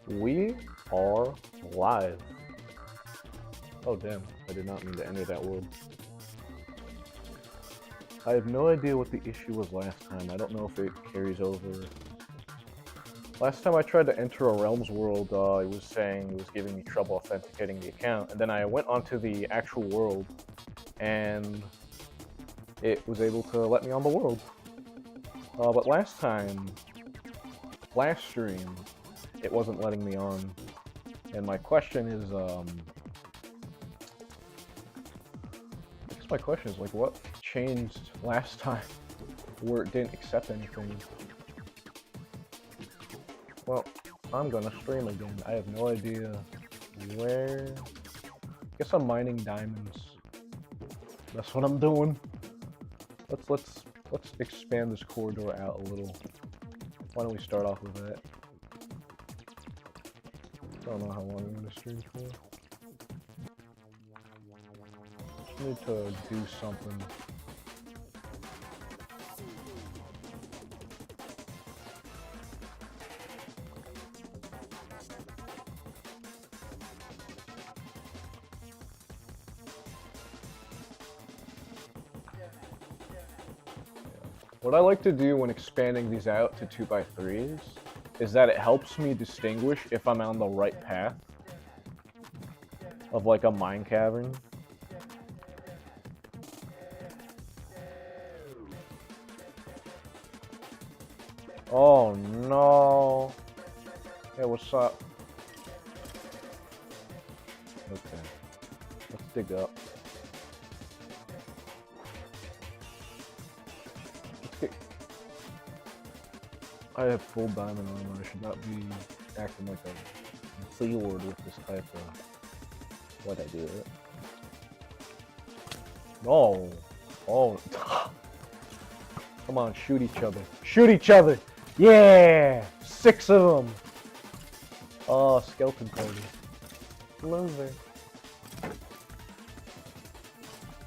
We are live. Oh damn, I did not mean to enter that world. I have no idea what the issue was last time. I don't know if it carries over. Last time I tried to enter a Realms world, it was saying it was giving me trouble authenticating the account, and then I went onto the actual world, and it was able to let me on the world. But last stream, it wasn't letting me on. And my question is, I guess my question is, like, what changed last time where it didn't accept anything? Well, I'm gonna stream again. I have no idea where. I guess I'm mining diamonds. That's what I'm doing. Let's expand this corridor out a little. Why don't we start off with that? I don't know how long I'm gonna stream for. Just need to do something. What I like to do when expanding these out to 2x3s is that it helps me distinguish if I'm on the right path of like a mine cavern. Oh no. Hey, what's up? Okay. Let's dig up. I have full diamond armor. I should not be acting like a Lord with this type of what I do. No. Oh. Come on, shoot each other. Shoot each other! Yeah! 6 of them! Oh, skeleton party. Loser.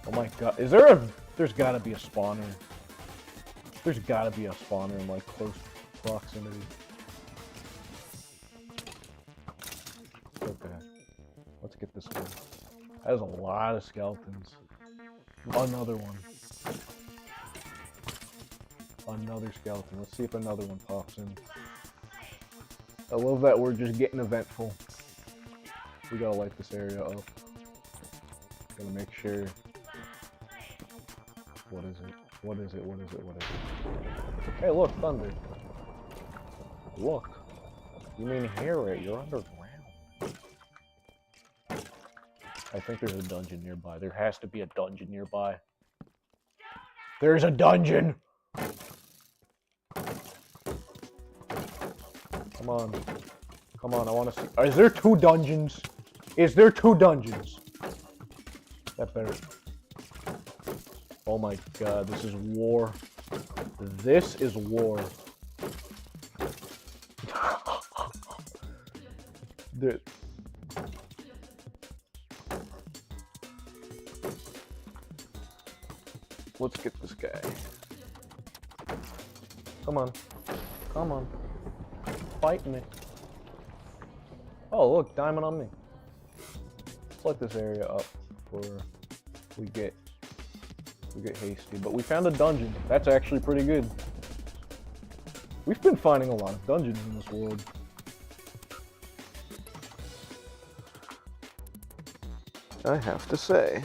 Oh my god. Is there a... There's gotta be a spawner. There's gotta be a spawner in like close proximity. Okay. Let's get this one. That is a lot of skeletons. Another one. Another skeleton. Let's see if another one pops in. I love that we're just getting eventful. We gotta light this area up. Gotta make sure. What is it? What is it? What is it? What is it? Hey, look, thunder. Look. You mean here, right? You're underground. I think there's a dungeon nearby. There has to be a dungeon nearby. There's a dungeon! Come on. Come on, I want to see. Is there 2 dungeons? Is there 2 dungeons? That better. Oh my god, this is war. This is war. Dude. Let's get this guy. Come on. Come on. Fight me. Oh, look, diamond on me. Let's light this area up before we get hasty. But we found a dungeon. That's actually pretty good. We've been finding a lot of dungeons in this world. I have to say.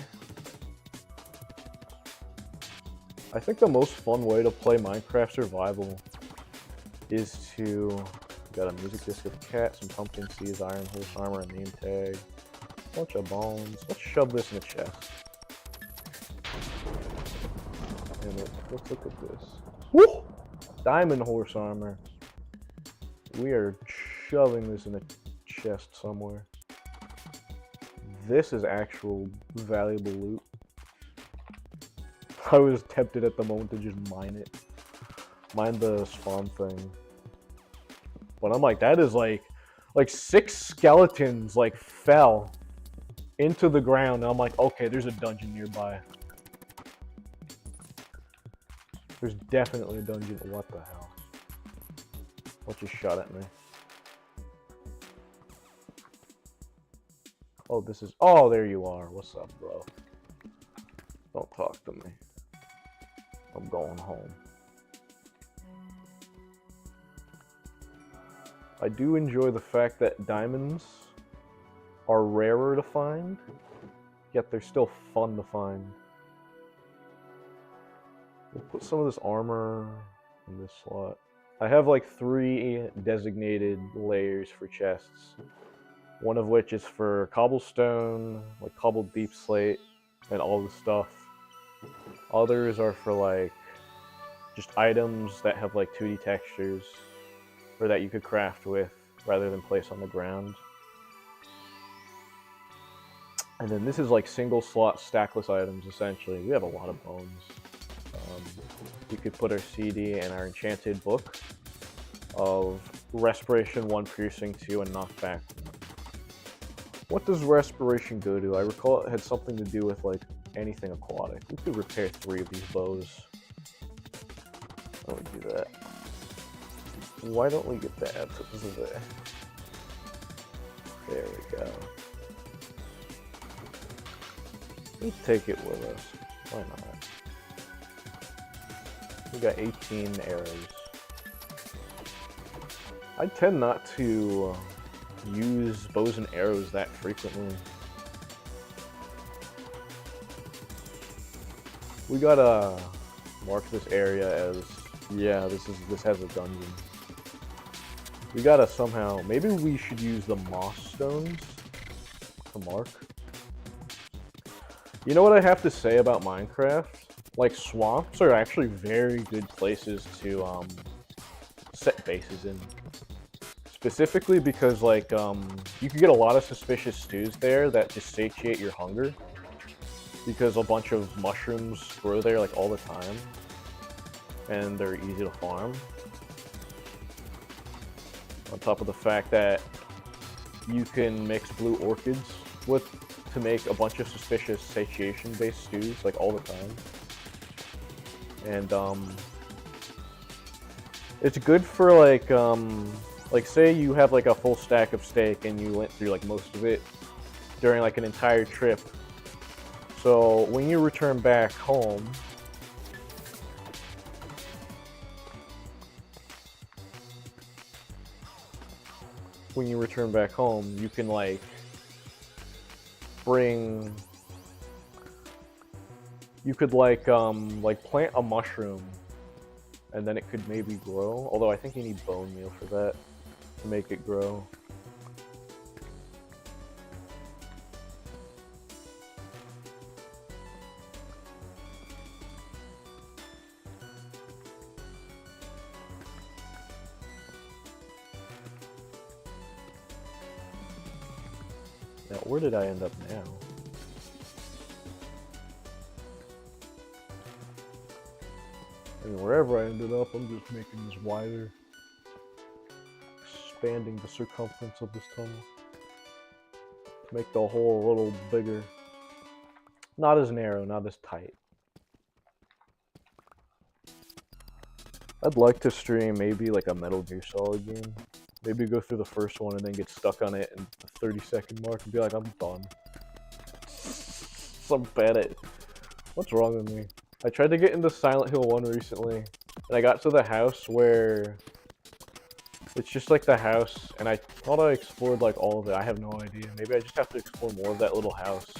I think the most fun way to play Minecraft Survival is to... Got a music disc of cat, some pumpkin seeds, iron horse armor, a name tag, a bunch of bones. Let's shove this in the chest. And let's look at this. Woo! Diamond horse armor. We are shoving this in a chest somewhere. This is actual valuable loot. I was tempted at the moment to just mine it. Mine the spawn thing. But I'm like, that is like 6 skeletons like fell into the ground. And I'm like, okay, there's a dungeon nearby. There's definitely a dungeon. What the hell? What just shot at me? Oh, this is... Oh, there you are. What's up, bro? Don't talk to me. I'm going home. I do enjoy the fact that diamonds are rarer to find, yet they're still fun to find. We'll put some of this armor in this slot. I have like 3 designated layers for chests. One of which is for cobblestone, like cobbled deep slate, and all the stuff. Others are for like just items that have like 2D textures, or that you could craft with rather than place on the ground. And then this is like single slot stackless items essentially. We have a lot of bones. We could put our CD and our enchanted book of Respiration 1, Piercing 2, and Knockback 1. What does Respiration go to? I recall it had something to do with like anything aquatic. We could repair 3 of these bows. Why don't we do that? Why don't we get that? There we go. Let's take it with us. Why not? We got 18 arrows. I tend not to use bows and arrows that frequently. We gotta mark this area as, yeah, this has a dungeon. We gotta somehow, maybe we should use the moss stones to mark. You know what I have to say about Minecraft? Like, swamps are actually very good places to set bases in. Specifically because, like, you can get a lot of suspicious stews there that just satiate your hunger. Because a bunch of mushrooms grow there, like, all the time. And they're easy to farm. On top of the fact that you can mix blue orchids to make a bunch of suspicious satiation-based stews, like, all the time. And, it's good for, like, say you have, like, a full stack of steak and you went through, like, most of it during, like, an entire trip. So, when you return back home, you can, like, you could, like, plant a mushroom, and then it could maybe grow. Although I think you need bone meal for that to make it grow. Now, where did I end up now? I mean, wherever I ended up, I'm just making this wider. Expanding the circumference of this tunnel. To make the hole a little bigger. Not as narrow, not as tight. I'd like to stream maybe like a Metal Gear Solid game. Maybe go through the first one and then get stuck on it in the 30-second mark and be like, I'm done. So bad at it. What's wrong with me? I tried to get into Silent Hill 1 recently, and I got to the house where it's just like the house, and I thought I explored like all of it. I have no idea. Maybe I just have to explore more of that little house.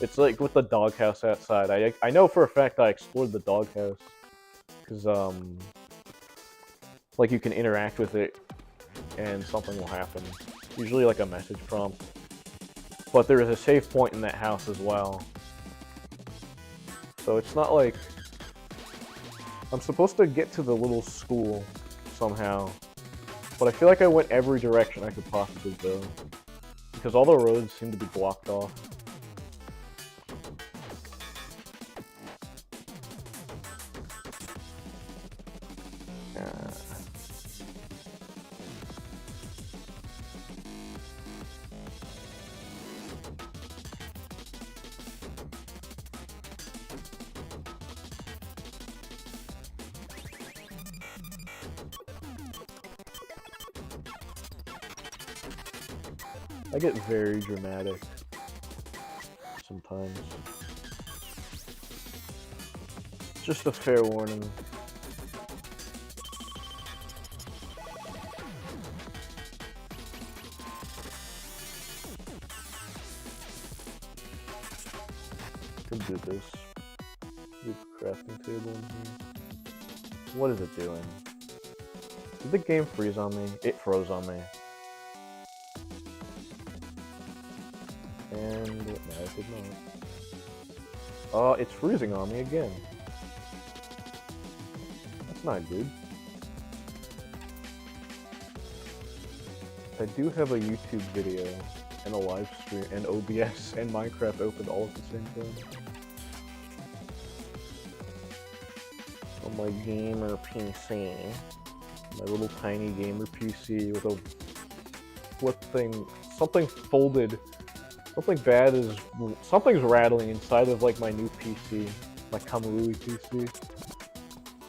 It's like with the doghouse outside. I know for a fact I explored the doghouse, because like you can interact with it, and something will happen. Usually like a message prompt. But there is a save point in that house as well. So it's not like... I'm supposed to get to the little school somehow. But I feel like I went every direction I could possibly go. Because all the roads seem to be blocked off. I get very dramatic sometimes. Just a fair warning. Can do this. Leave a crafting table in here. What is it doing? Did the game freeze on me? It froze on me. And no, it did not. It's freezing on me again. That's not good. I do have a YouTube video and a live stream and OBS and Minecraft open all at the same time. On my gamer PC. My little tiny gamer PC with a flip thing, something folded, something's rattling inside of like my new PC, my Kamarui PC.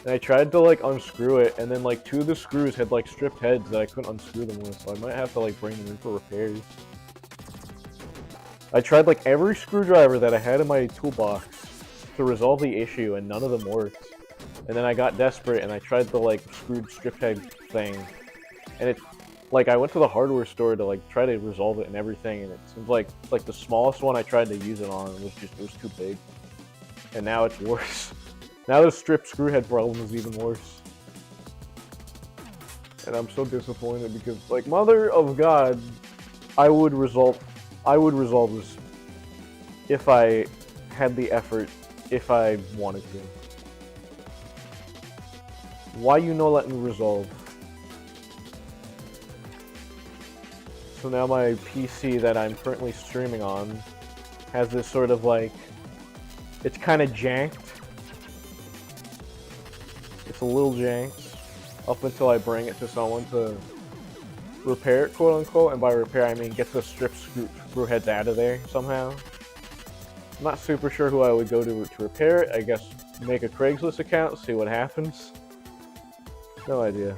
And I tried to like unscrew it, and then like 2 of the screws had like stripped heads that I couldn't unscrew them with, so I might have to like bring them in for repairs. I tried like every screwdriver that I had in my toolbox to resolve the issue, and none of them worked. And then I got desperate and I tried the like screwed strip head thing, and it, like, I went to the hardware store to like try to resolve it and everything, and it seems like the smallest one I tried to use it on was it was too big, and now it's worse. Now the strip screw head problem is even worse, and I'm so disappointed because, like, mother of God, I would resolve this if I had the effort, if I wanted to. Why you no let me resolve? So now my PC that I'm currently streaming on has this sort of like, it's kind of janked. It's a little janked up until I bring it to someone to repair it, quote unquote, and by repair I mean get the strip screw heads out of there somehow. I'm not super sure who I would go to repair it. I guess make a Craigslist account, see what happens. No idea.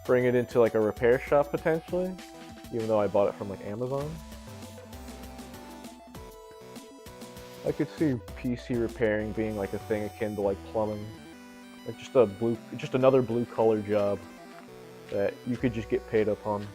Bring it into like a repair shop potentially, even though I bought it from like Amazon. I could see PC repairing being like a thing akin to like plumbing, like just another blue collar job that you could just get paid up on.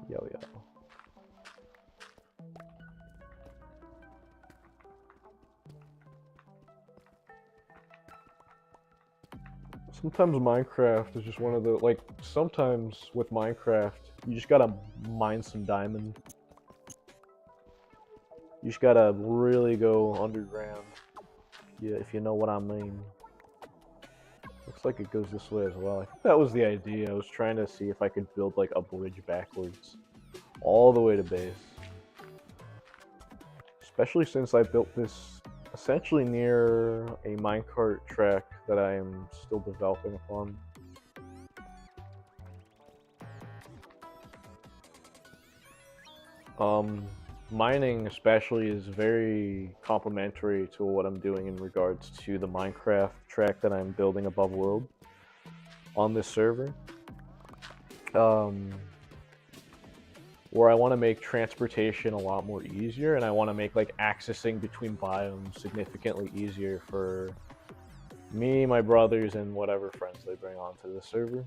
Yo. Sometimes Minecraft is just one of the, like, sometimes with Minecraft, you just gotta mine some diamond. You just gotta really go underground. Yeah, if you know what I mean. Looks like it goes this way as well. I think that was the idea. I was trying to see if I could build like a bridge backwards all the way to base. Especially since I built this essentially near a minecart track that I am still developing upon. Mining especially is very complementary to what I'm doing in regards to the Minecraft track that I'm building above world on this server. Where I want to make transportation a lot more easier, and I want to make like accessing between biomes significantly easier for me, my brothers, and whatever friends they bring onto the server.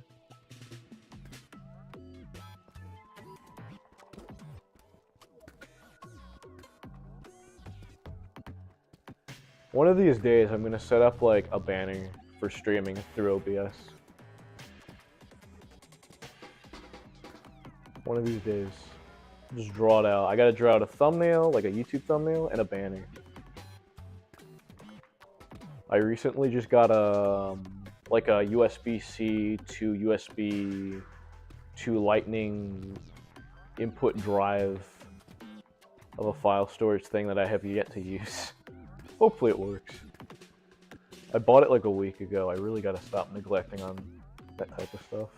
One of these days, I'm gonna set up like a banner for streaming through OBS. One of these days. Just draw it out. I gotta draw out a thumbnail, like a YouTube thumbnail, and a banner. I recently just got like a USB-C to USB to Lightning input drive of a file storage thing that I have yet to use. Hopefully it works. I bought it like a week ago. I really gotta stop neglecting on that type of stuff.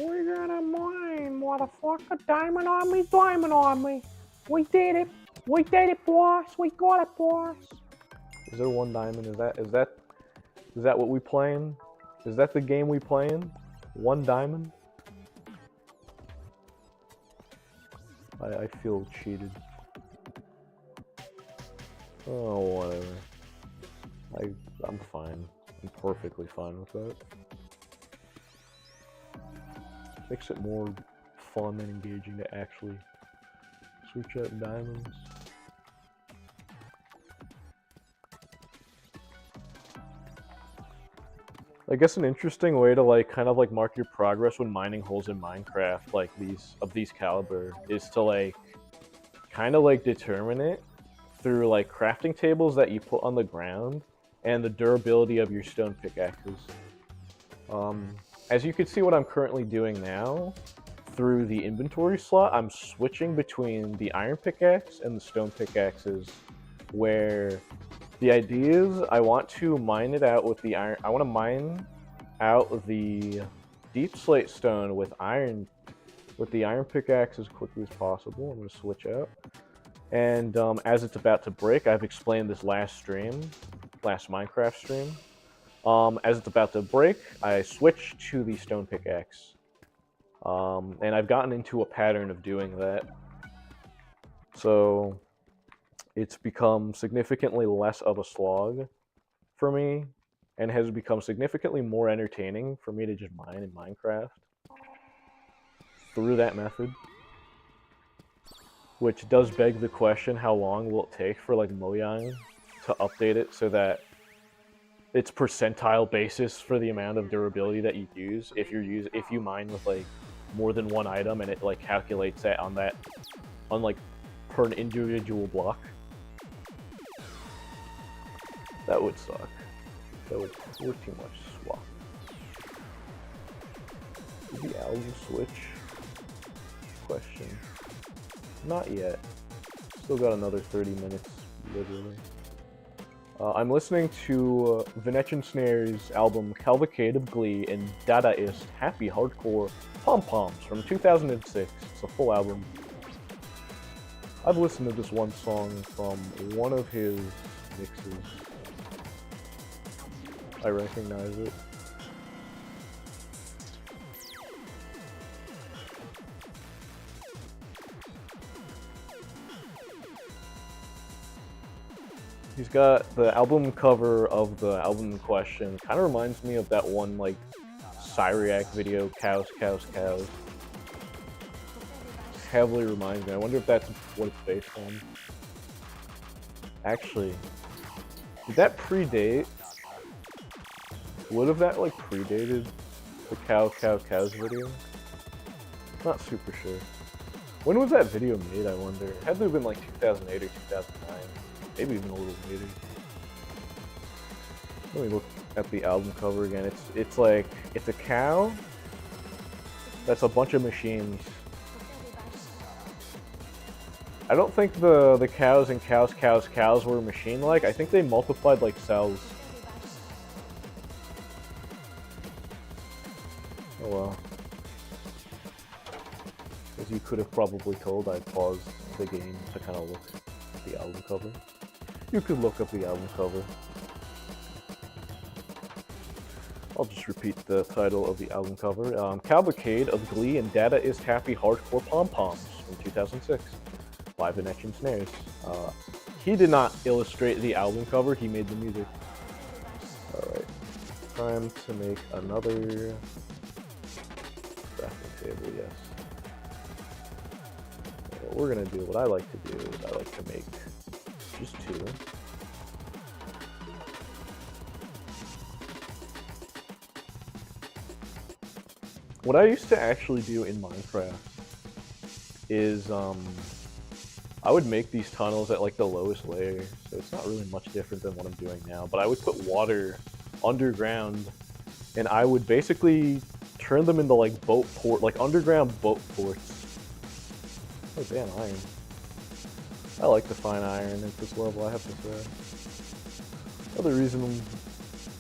We got a mine, motherfucker. Diamond on me, diamond on me. We did it. We did it, boss. We got it, boss. Is there one diamond? Is that what we playing? Is that the game we playing? One diamond? I feel cheated. Oh, whatever. I'm fine. I'm perfectly fine with that. Makes it more fun and engaging to actually switch out diamonds. I guess an interesting way to like kind of like mark your progress when mining holes in Minecraft like these caliber is to like kind of like determine it through like crafting tables that you put on the ground and the durability of your stone pickaxes. As you can see what I'm currently doing now, through the inventory slot, I'm switching between the iron pickaxe and the stone pickaxes, where the idea is I want to mine it out with the iron. I want to mine out the deep slate stone with the iron pickaxe as quickly as possible. I'm going to switch out. And as it's about to break, I've explained this last Minecraft stream. As it's about to break, I switch to the stone pickaxe. And I've gotten into a pattern of doing that. So it's become significantly less of a slog for me, and has become significantly more entertaining for me to just mine in Minecraft through that method. Which does beg the question, how long will it take for like Mojang to update it so that it's percentile basis for the amount of durability that you use if you mine with like more than one item, and it like calculates that on like per an individual block. That would suck. That would work too much swap. Did the album switch? Question. Not yet. Still got another 30 minutes, literally. I'm listening to Venetian Snare's album Cavalcade of Glee and Dadaist Happy Hardcore Pom Poms from 2006. It's a full album. I've listened to this one song from one of his mixes. I recognize it. He's got the album cover of the album in question. Kind of reminds me of that one, like, Cyriac video, Cows, Cows, Cows. Heavily reminds me. I wonder if that's what it's based on. Actually, did that predate? Would have that, like, predated the Cows, Cows, Cows video? Not super sure. When was that video made, I wonder? It had to have been, like, 2008 or 2009. Maybe even a little later. Let me look at the album cover again. It's like, it's a cow that's a bunch of machines. I don't think the cows and cows were machine-like. I think they multiplied like cells. Oh well. As you could have probably told, I paused the game to kind of look at the album cover. You could look up the album cover. I'll just repeat the title of the album cover. Cavalcade of Glee and Dadaist Happy Hardcore Pom Poms from 2006 by Venetian Snares. He did not illustrate the album cover, he made the music. Alright, time to make another crafting table, yes. What we're gonna do, what I like to do is I like to make just two. What I used to actually do in Minecraft is I would make these tunnels at like the lowest layer, so it's not really much different than what I'm doing now, but I would put water underground and I would basically turn them into like underground boat ports. Oh damn, iron. I like to find iron at this level, I have to say. Another reason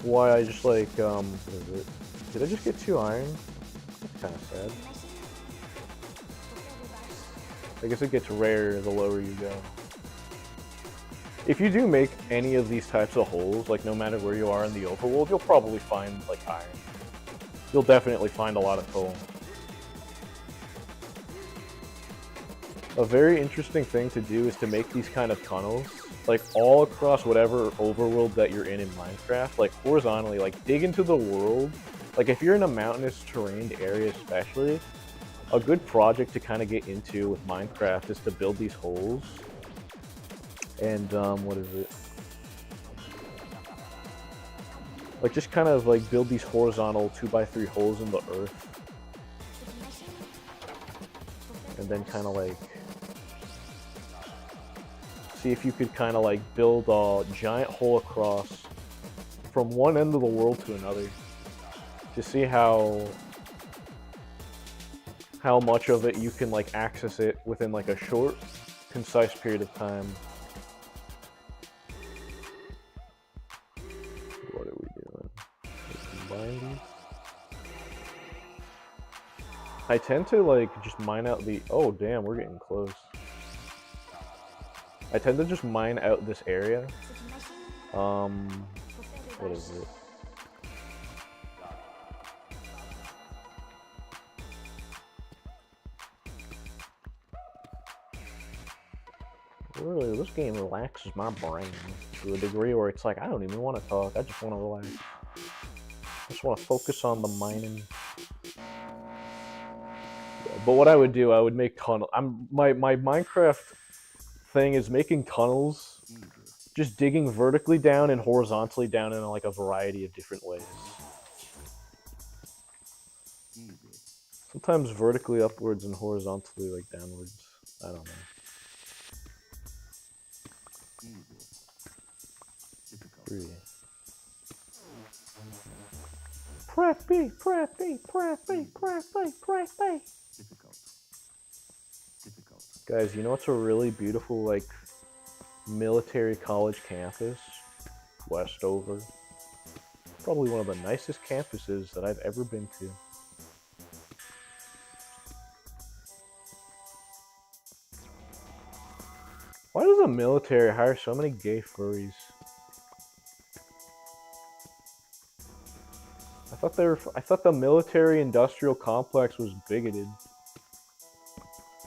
why I just like, what is it? Did I just get 2 iron? Kind of sad. I guess it gets rarer the lower you go. If you do make any of these types of holes, like no matter where you are in the overworld, you'll probably find like iron. You'll definitely find a lot of coal. A very interesting thing to do is to make these kind of tunnels, like all across whatever overworld that you're in Minecraft, like horizontally, like dig into the world. Like if you're in a mountainous terrained area especially, a good project to kind of get into with Minecraft is to build these holes. And, what is it? Like, just kind of, like, build these horizontal 2x3 holes in the earth. And then kind of, like, see if you could kind of, like, build a giant hole across from one end of the world to another. To see how much of it you can, like, access it within, like, a short, concise period of time. What are we doing? Combine these. I tend to like just mine out the. Oh damn, we're getting close. I tend to just mine out this area. What is it? Really, this game relaxes my brain to a degree where it's like, I don't even want to talk, I just want to relax. I just want to focus on the mining. But what I would do, I would make tunnels. My Minecraft thing is making tunnels, just digging vertically down and horizontally down in like a variety of different ways. Sometimes vertically upwards and horizontally like downwards. I don't know. Press B, press B, press B, press B, press B. Guys, you know what's a really beautiful, like, military college campus? Westover. Probably one of the nicest campuses that I've ever been to. Why does the military hire so many gay furries? I thought the military-industrial complex was bigoted.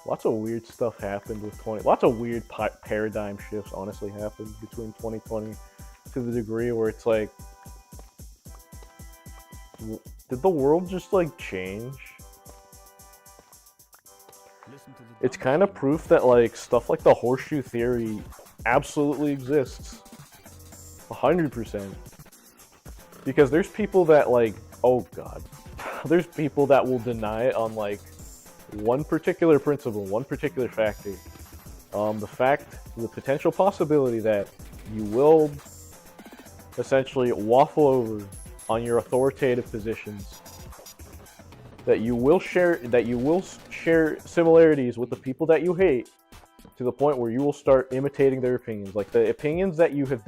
Lots of weird stuff happened with lots of weird paradigm shifts honestly happened between 2020 to the degree where it's like, did the world just like change? It's kind of proof that like stuff like the horseshoe theory absolutely exists. 100%. Because there's people that like, oh god, there's people that will deny it on like one particular principle, one particular factor. The potential possibility that you will essentially waffle over on your authoritative positions, that you will share similarities with the people that you hate to the point where you will start imitating their opinions, like the opinions that you have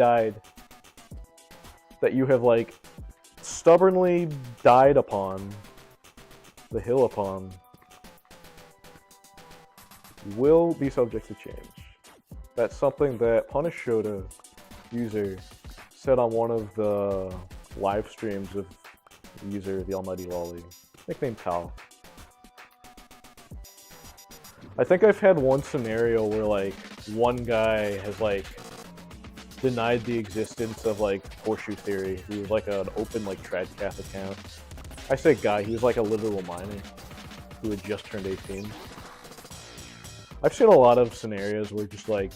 like stubbornly died upon the hill upon will be subject to change. That's something that Punish Shota user said on one of the live streams of user the Almighty Lolly, nicknamed Pal. I think I've had one scenario where like one guy has like denied the existence of like horseshoe theory. He was like an open like Tradcath account. I say guy, he was like a literal minor who had just turned 18. I've seen a lot of scenarios where just like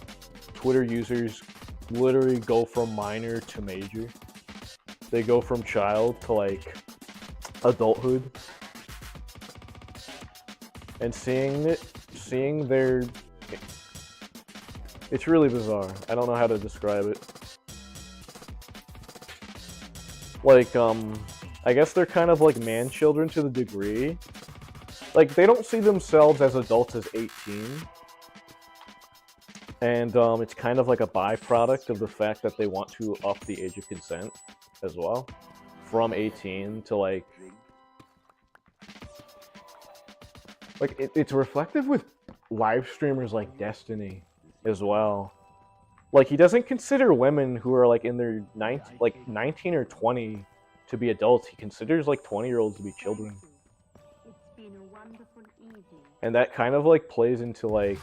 Twitter users literally go from minor to major. They go from child to like adulthood. And seeing their, it's really bizarre. I don't know how to describe it. Like, I guess they're kind of like man-children to the degree. Like, they don't see themselves as adults as 18. And it's kind of like a byproduct of the fact that they want to up the age of consent as well. From 18 to like Like, it's reflective with live streamers like Destiny as well. Like, he doesn't consider women who are like in their 19 or 20 to be adults. He considers like 20-year-olds to be children. And that kind of like plays into like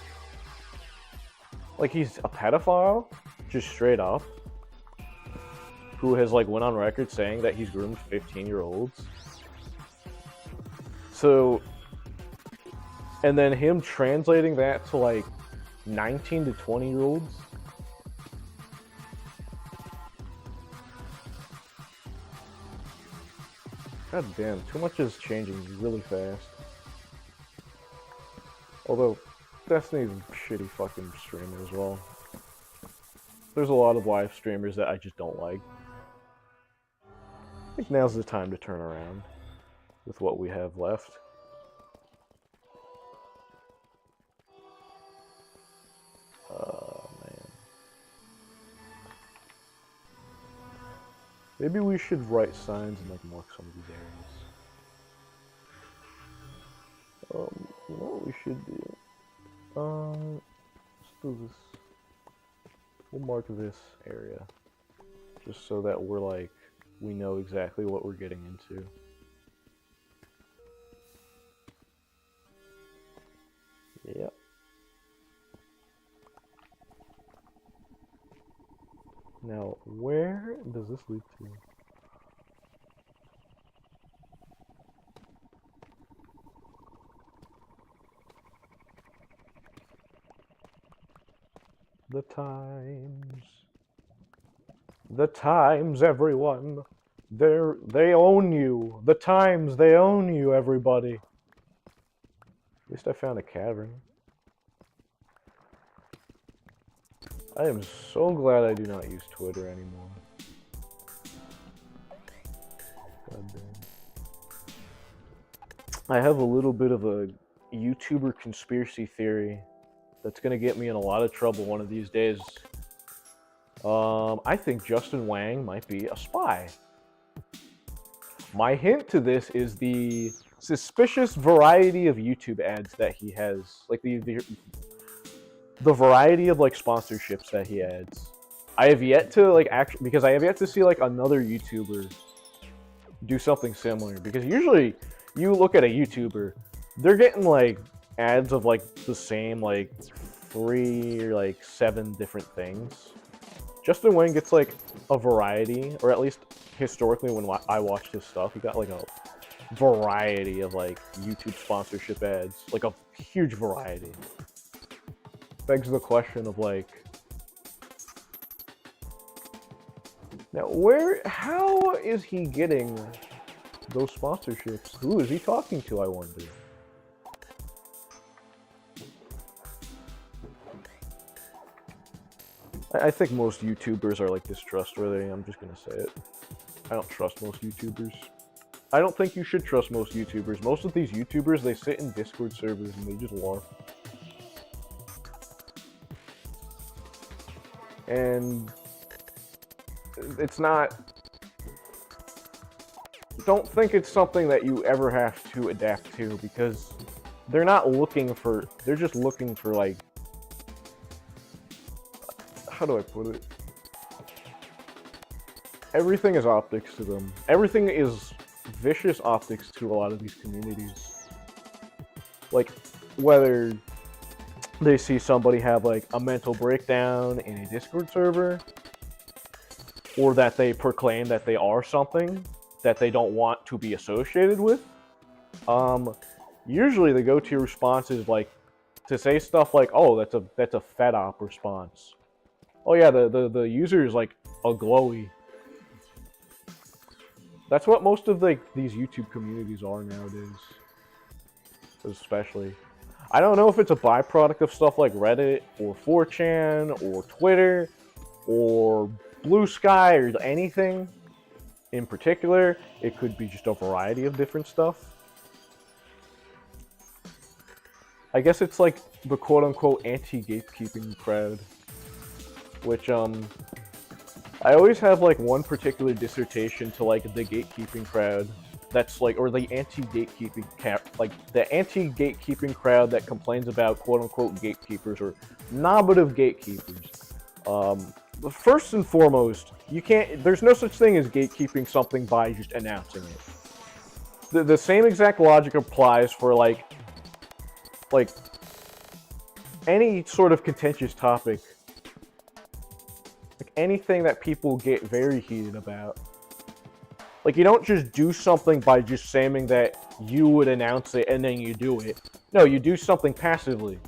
he's a pedophile, just straight up, who has like went on record saying that he's groomed 15-year-olds. So, and then him translating that to like 19 to 20-year-olds. God damn, too much is changing really fast. Although, Destiny's a shitty fucking streamer as well. There's a lot of live streamers that I just don't like. I think now's the time to turn around with what we have left. Man. Maybe we should write signs and like mark some of these areas. You know what we should do? Let's do this. We'll mark this area. Just so that we're like, we know exactly what we're getting into. Yep. Now, where does this lead to? The times. The times, everyone. They own you. The times, they own you, everybody. At least I found a cavern. I am so glad I do not use Twitter anymore. God damn. I have a little bit of a YouTuber conspiracy theory that's gonna get me in a lot of trouble one of these days. I think Justin Wang might be a spy. My hint to this is the suspicious variety of YouTube ads that he has, like the variety of like sponsorships that he adds. I have yet to like because I have yet to see like another YouTuber do something similar. Because usually you look at a YouTuber, they're getting like ads of like the same like 3 or like 7 different things. Justin Wang gets like a variety, or at least historically when I watched his stuff, he got like a variety of like YouTube sponsorship ads, like a huge variety. Begs the question of like, now how is he getting those sponsorships? Who is he talking to, I wonder? I think most YouTubers are like distrustworthy. I'm just gonna say it. I don't trust most YouTubers. I don't think you should trust most YouTubers. Most of these YouTubers, they sit in Discord servers and they just LARP. And it's not... Don't think it's something that you ever have to adapt to, because they're not looking for... They're just looking for, like... How do I put it? Everything is optics to them. Everything is vicious optics to a lot of these communities. Like, whether they see somebody have like a mental breakdown in a Discord server, or that they proclaim that they are something that they don't want to be associated with, usually the go-to response is like to say stuff like, "Oh, that's a fed op response." Oh yeah, the user is like a glowy. That's what most of like these YouTube communities are nowadays. Especially. I don't know if it's a byproduct of stuff like Reddit or 4chan or Twitter or Blue Sky or anything in particular. It could be just a variety of different stuff. I guess it's like the quote-unquote anti-gatekeeping crowd. Which, I always have like one particular dissertation to like the gatekeeping crowd that's like, or the anti-gatekeeping like the anti-gatekeeping crowd that complains about quote-unquote gatekeepers or nominative gatekeepers. First and foremost, you can't. There's no such thing as gatekeeping something by just announcing it. The same exact logic applies for like any sort of contentious topic, like anything that people get very heated about. Like, you don't just do something by just saying that you would announce it and then you do it. No, you do something passively.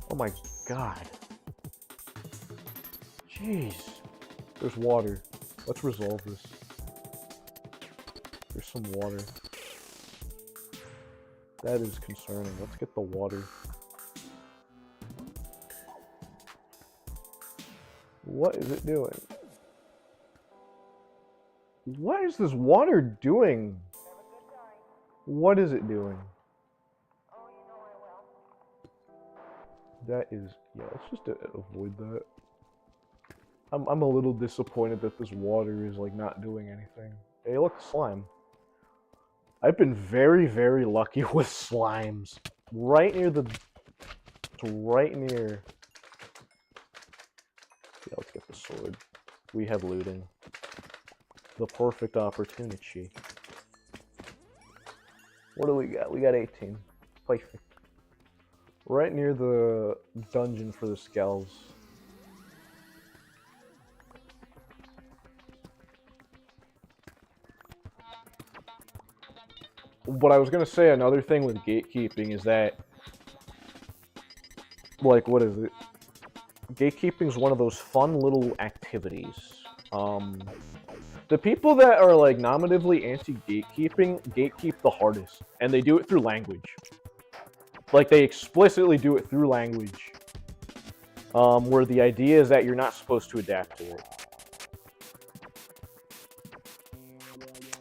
Oh my god. Jeez. There's water. Let's resolve this. There's some water. That is concerning. Let's get the water. What is it doing? What is this water doing? What is it doing? That is... yeah, let's just avoid that. I'm a little disappointed that this water is, like, not doing anything. Hey, look, slime. I've been very, very lucky with slimes. Right near the... it's right near... yeah, let's get the sword. We have looting. The perfect opportunity. What do we got? We got 18. Perfect. Right near the dungeon for the skulls. But I was gonna say another thing with gatekeeping is that, like, what is it? Gatekeeping is one of those fun little activities. The people that are, like, nominatively anti-gatekeeping gatekeep the hardest, and they do it through language. Like, they explicitly do it through language, where the idea is that you're not supposed to adapt to it.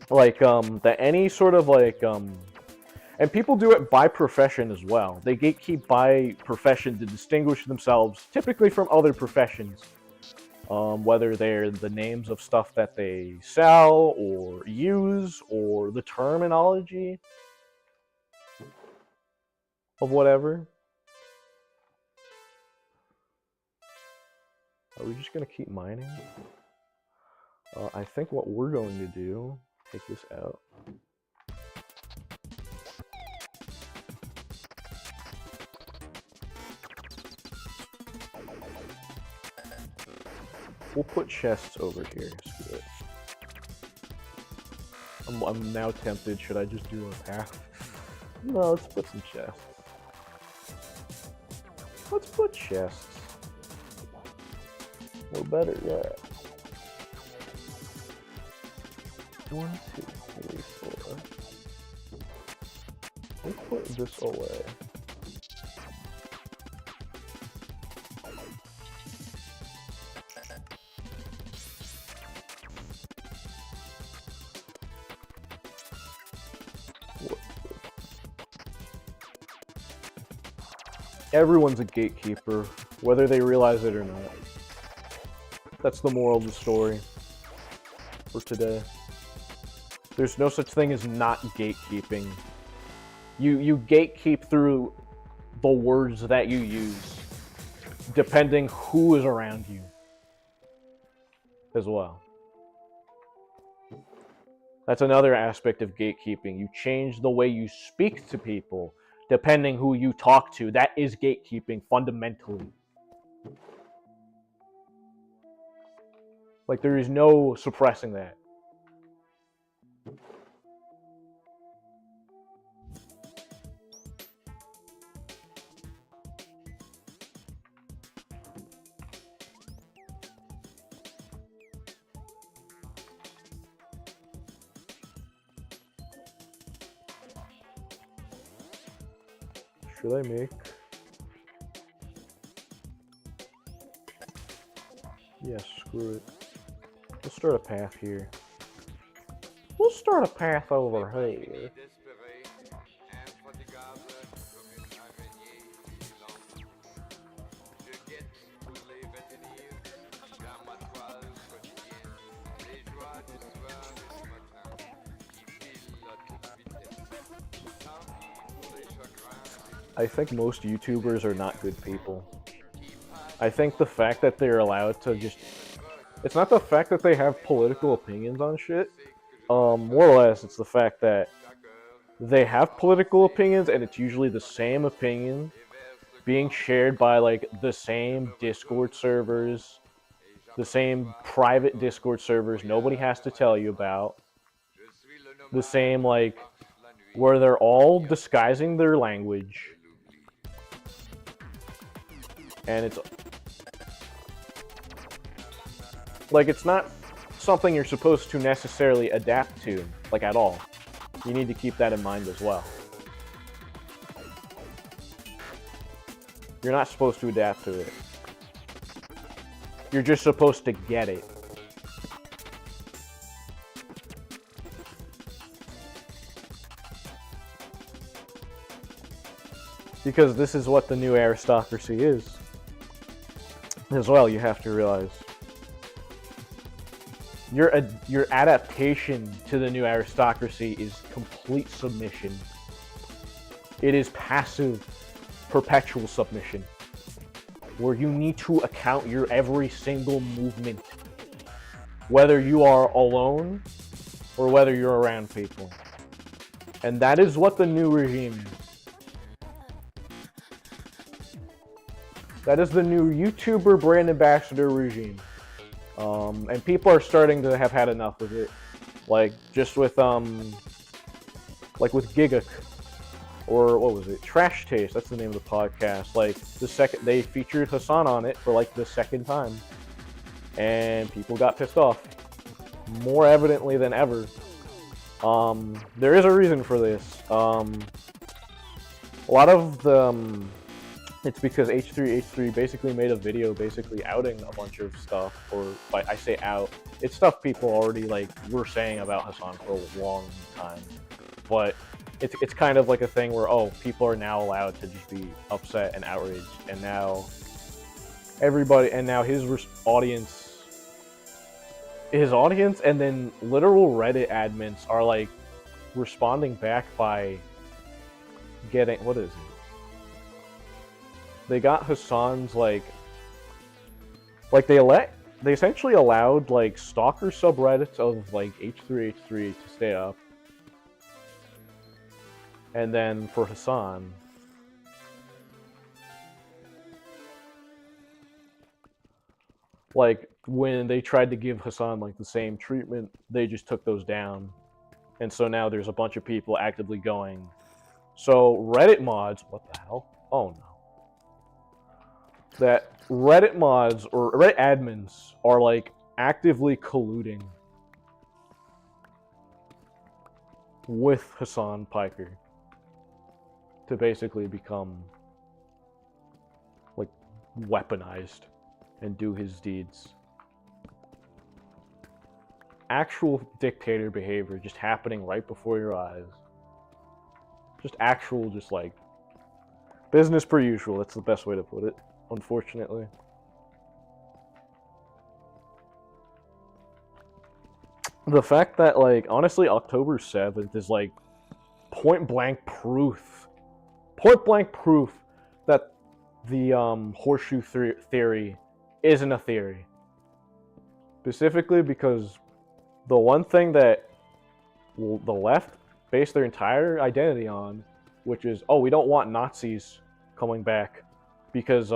Like, that any sort of, like, and people do it by profession as well. They gatekeep by profession to distinguish themselves, typically from other professions. Whether they're the names of stuff that they sell, or use, or the terminology of whatever. Are we just gonna keep mining? I think what we're going to do, take this out. We'll put chests over here. Screw it. I'm now tempted. Should I just do a path? No, let's put some chests. Let's put chests. Or better yet. 1, 2, 3, 4. We'll put this away. Everyone's a gatekeeper, whether they realize it or not. That's the moral of the story for today. There's no such thing as not gatekeeping. You gatekeep through the words that you use, depending who is around you as well. That's another aspect of gatekeeping. You change the way you speak to people, depending who you talk to. That is gatekeeping, fundamentally. Like, there is no suppressing that. Should I make? Yeah, screw it. We'll start a path here. We'll start a path over here. I think most YouTubers are not good people. I think the fact that they're allowed to just... It's not the fact that they have political opinions on shit. More or less, it's the fact that they have political opinions, and it's usually the same opinion being shared by, like, the same Discord servers, the same private Discord servers nobody has to tell you about, the same, like, where they're all disguising their language, and it's like, it's not something you're supposed to necessarily adapt to, like, at all. You need to keep that in mind as well. You're not supposed to adapt to it. You're just supposed to get it. Because this is what the new aristocracy is. As well, you have to realize. Your adaptation to the new aristocracy is complete submission. It is passive, perpetual submission, where you need to account your every single movement, whether you are alone or whether you're around people. And that is what the new regime is. That is the new YouTuber brand ambassador regime. And people are starting to have had enough of it. Like, just with, like with Gigak, or what was it? Trash Taste, that's the name of the podcast. Like, they featured Hassan on it for, like, the second time. And people got pissed off. More evidently than ever. There is a reason for this. A lot of the, it's because H3H3 basically made a video basically outing a bunch of stuff, or I say out, it's stuff people already like were saying about Hassan for a long time. But it's kind of like a thing where, oh, people are now allowed to just be upset and outraged, and now everybody, and now his audience and then literal Reddit admins are like responding back by getting, what is it? They got Hassan's like they essentially allowed like stalker subreddits of like H3H3 to stay up. And then for Hassan, like when they tried to give Hassan like the same treatment, they just took those down. And so now there's a bunch of people actively going. So Reddit mods, what the hell? Oh no. That Reddit mods or Reddit admins are like actively colluding with Hassan Piker to basically become like weaponized and do his deeds. Actual dictator behavior just happening right before your eyes. Just actual, just like business per usual. That's the best way to put it. Unfortunately. The fact that, like, honestly, October 7th is, like, point-blank proof that the, horseshoe theory isn't a theory. Specifically because the one thing that the left based their entire identity on, which is, oh, we don't want Nazis coming back, because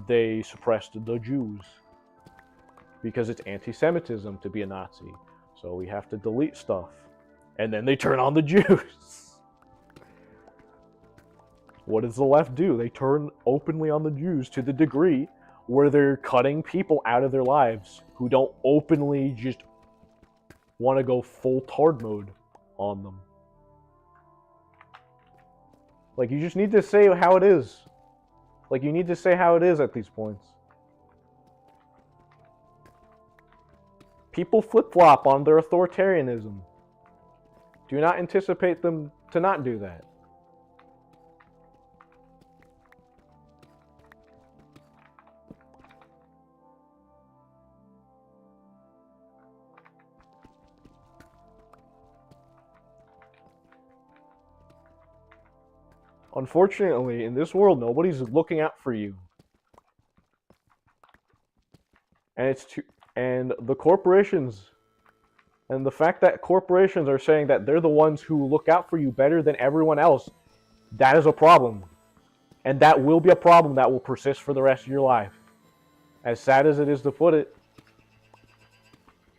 they suppressed the Jews. Because it's anti-Semitism to be a Nazi. So we have to delete stuff. And then they turn on the Jews. What does the left do? They turn openly on the Jews to the degree where they're cutting people out of their lives who don't openly just want to go full tard mode on them. Like, you just need to say how it is. Like, you need to say how it is at these points. People flip-flop on their authoritarianism. Do not anticipate them to not do that. Unfortunately, in this world, nobody's looking out for you. And and the corporations, and the fact that corporations are saying that they're the ones who look out for you better than everyone else, that is a problem. And that will be a problem that will persist for the rest of your life. As sad as it is to put it,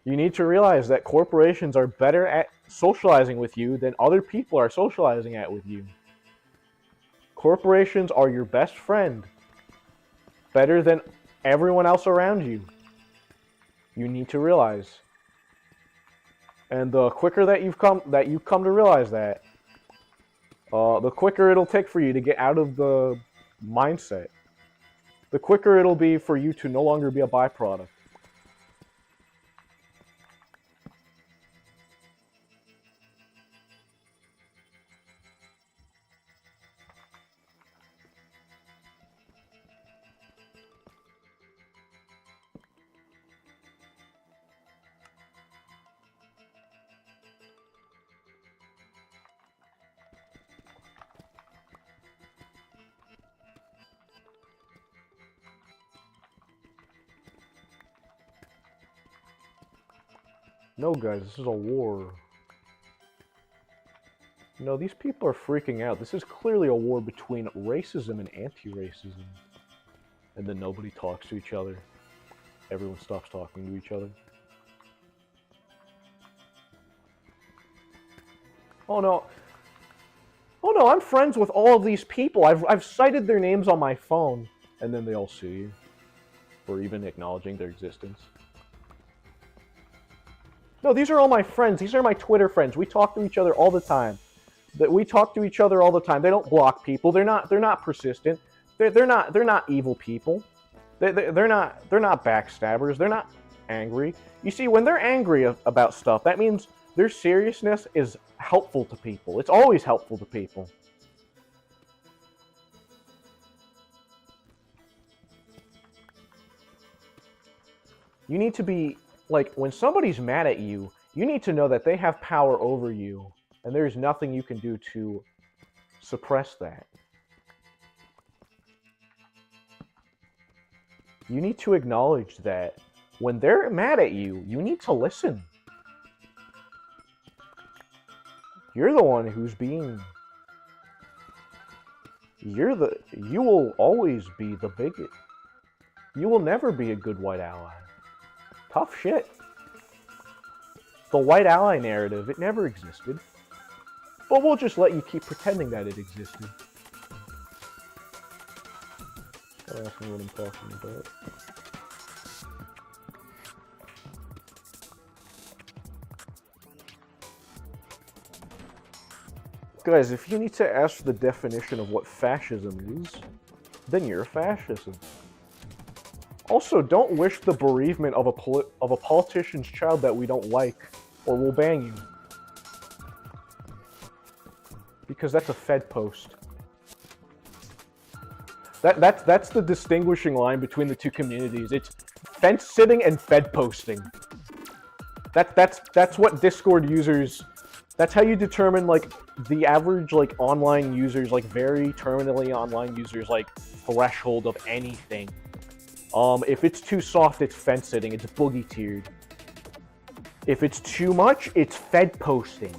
you need to realize that corporations are better at socializing with you than other people are socializing at with you. Corporations are your best friend, better than everyone else around you. You need to realize. And the quicker that you come to realize that, the quicker it'll take for you to get out of the mindset. The quicker it'll be for you to no longer be a byproduct. No, guys, this is a war. No, these people are freaking out. This is clearly a war between racism and anti-racism. And then nobody talks to each other. Everyone stops talking to each other. Oh no. Oh no, I'm friends with all of these people. I've cited their names on my phone. And then they all sue you for even acknowledging their existence. No, these are all my friends. These are my Twitter friends. We talk to each other all the time. We talk to each other all the time. They don't block people. They're not persistent. They're not evil people. They're not backstabbers. They're not angry. You see, when they're angry about stuff, that means their seriousness is helpful to people. It's always helpful to people. You need to be, like, when somebody's mad at you, you need to know that they have power over you, and there's nothing you can do to suppress that. You need to acknowledge that when they're mad at you, you need to listen. You're the one who's being... You will always be the bigot. You will never be a good white ally. Tough shit. The white ally narrative, it never existed. But we'll just let you keep pretending that it existed. Gotta ask me what I'm talking about. Guys, if you need to ask the definition of what fascism is, then you're a fascist. Also, don't wish the bereavement of a politician's child that we don't like, or we'll ban you. Because that's a Fed post. That's the distinguishing line between the two communities. It's fence sitting and Fed posting. That's what Discord users... That's how you determine, like, the average, like, online users, like, very terminally online users, like, threshold of anything. If it's too soft, it's fence sitting. It's boogie tiered. If it's too much, it's Fed posting.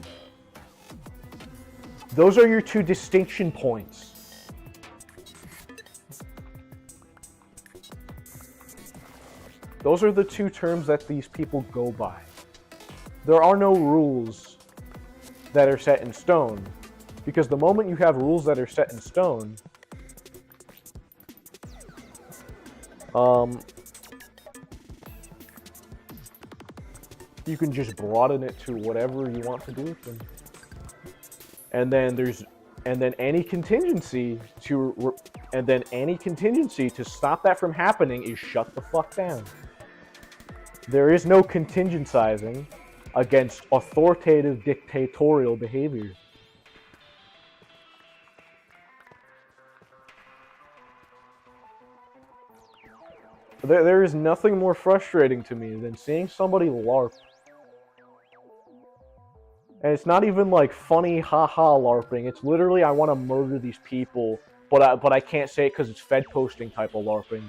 Those are your two distinction points. Those are the two terms that these people go by. There are no rules that are set in stone, because the moment you have rules that are set in stone, you can just broaden it to whatever you want to do with them. And then any contingency to stop that from happening is shut the fuck down. There is no contingencizing against authoritative dictatorial behavior. There is nothing more frustrating to me than seeing somebody LARP And it's not even like funny, haha LARPing. It's literally I want to murder these people, but I can't say it because it's Fed posting type of LARPing,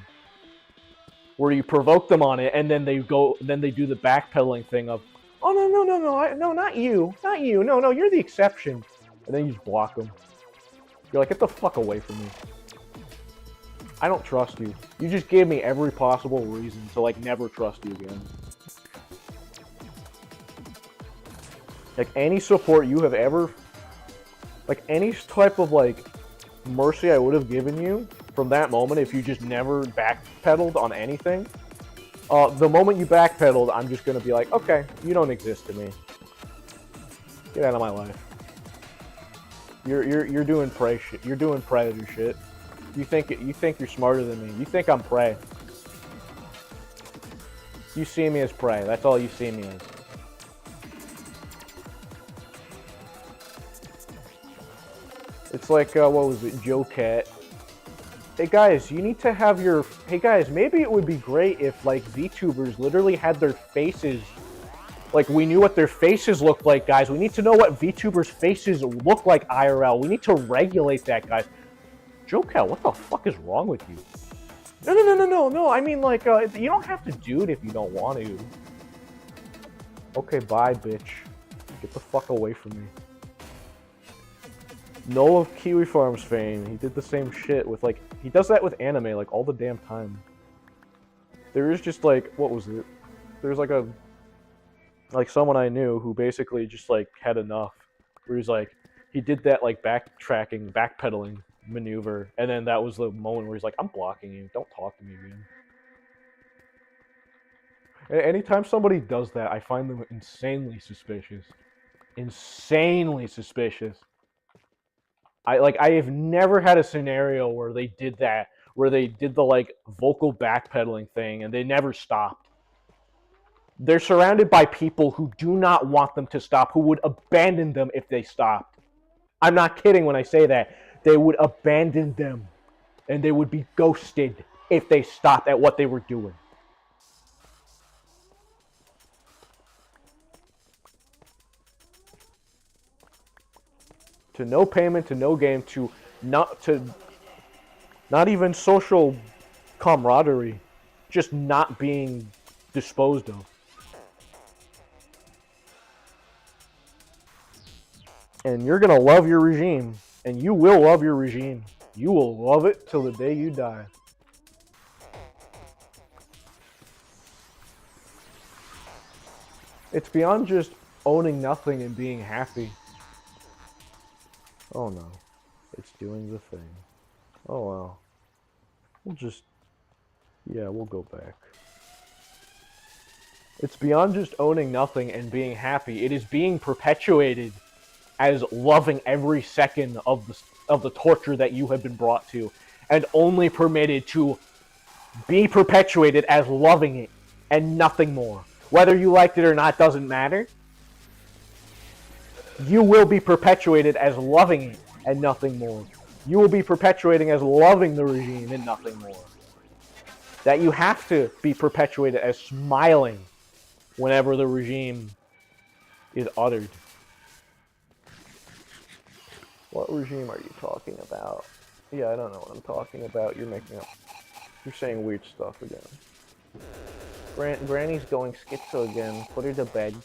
where you provoke them on it, and then they do the backpedaling thing of, oh no, not you, no, you're the exception, and then you just block them. You're like, get the fuck away from me. I don't trust you. You just gave me every possible reason to like never trust you again. Like any support you have ever, like any type of like mercy I would have given you from that moment, if you just never backpedaled on anything, the moment you backpedaled, I'm just gonna be like, okay, you don't exist to me. Get out of my life. You're doing prey shit. You're doing predator shit. You think you're smarter than me. You think I'm prey. You see me as prey. That's all you see me as. It's like, what was it, Joe Cat? Hey guys, you need to have your... Hey guys, maybe it would be great if, like, VTubers literally had their faces... Like, we knew what their faces looked like, guys. We need to know what VTubers' faces look like IRL. We need to regulate that, guys. Joe Cat, what the fuck is wrong with you? No. I mean, like, you don't have to do it if you don't want to. Okay, bye, bitch. Get the fuck away from me. Null of Kiwi Farms fame. He did the same shit with, like... He does that with anime, like, all the damn time. There is just, like... What was it? There's, like, a... Like, someone I knew who basically just, like, had enough. Where he's, like... He did that, like, backpedaling maneuver. And then that was the moment where he's like, I'm blocking you. Don't talk to me again. Anytime somebody does that, I find them insanely suspicious. Insanely suspicious. I have never had a scenario where they did that, where they did the, like, vocal backpedaling thing, and they never stopped. They're surrounded by people who do not want them to stop, who would abandon them if they stopped. I'm not kidding when I say that. They would abandon them, and they would be ghosted if they stopped at what they were doing. To no payment, to no game, to not even social camaraderie, just not being disposed of. And you're gonna love your regime, and you will love your regime. You will love it till the day you die. It's beyond just owning nothing and being happy. Oh no, it's doing the thing. Oh well. We'll just... Yeah, we'll go back. It's beyond just owning nothing and being happy. It is being perpetuated as loving every second of the torture that you have been brought to, and only permitted to be perpetuated as loving it and nothing more. Whether you liked it or not doesn't matter. You will be perpetuated as loving it and nothing more. You will be perpetuating as loving the regime and nothing more. That you have to be perpetuated as smiling whenever the regime is uttered. What regime are you talking about? Yeah, I don't know what I'm talking about. You're making up. You're saying weird stuff again. Granny's going schizo again. Put her to bed.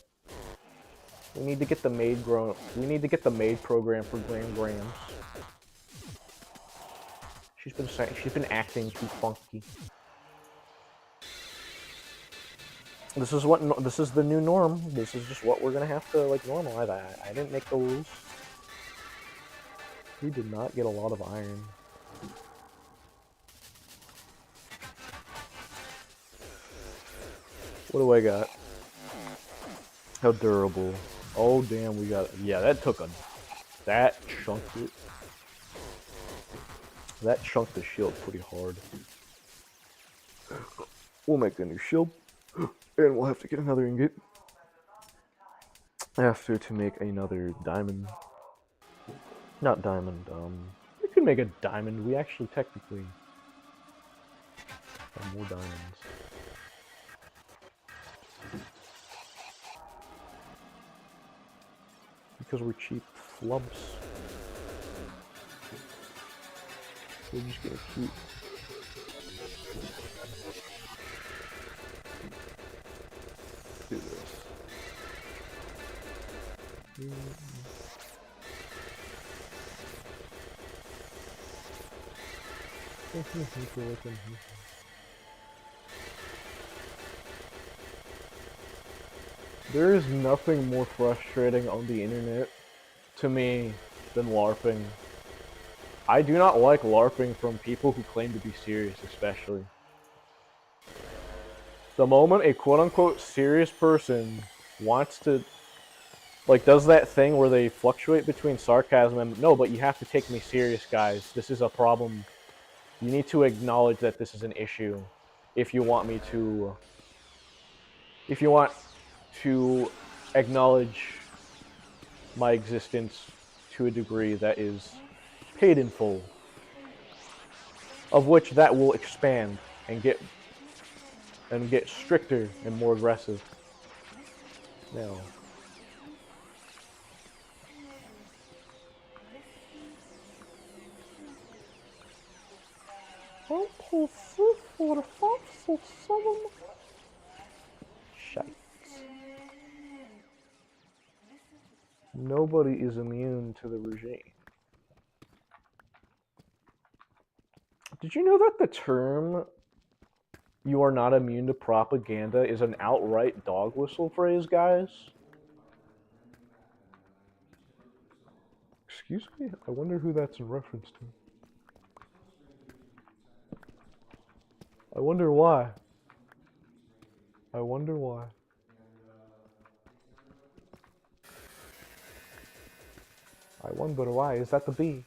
We need to get the maid grown. We need to get the maid program for Grams. She's been acting too funky. This is the new norm. This is just what we're gonna have to, like, normalize. I didn't make the rules. We did not get a lot of iron. What do I got? How durable. Oh damn, we got... Yeah, that chunked it. That chunked the shield pretty hard. We'll make a new shield. And we'll have to get another ingot. After to make another diamond. Not diamond, we could make a diamond. We actually technically have more diamonds. because we're cheap flubs. We're just gonna keep. Do this. There is nothing more frustrating on the internet to me than LARPing. I do not like LARPing from people who claim to be serious, especially. The moment a quote-unquote serious person wants to, like, does that thing where they fluctuate between sarcasm and, no, but you have to take me serious, guys. This is a problem. You need to acknowledge that this is an issue if you want me to, if you want to acknowledge my existence to a degree that is paid in full, of which that will expand and get stricter and more aggressive. Now, shite. Nobody is immune to the regime. Did you know that the term "you are not immune to propaganda" is an outright dog whistle phrase, guys? Excuse me? I wonder who that's in reference to. I wonder why. I wonder why. I wonder why. Is that the bee?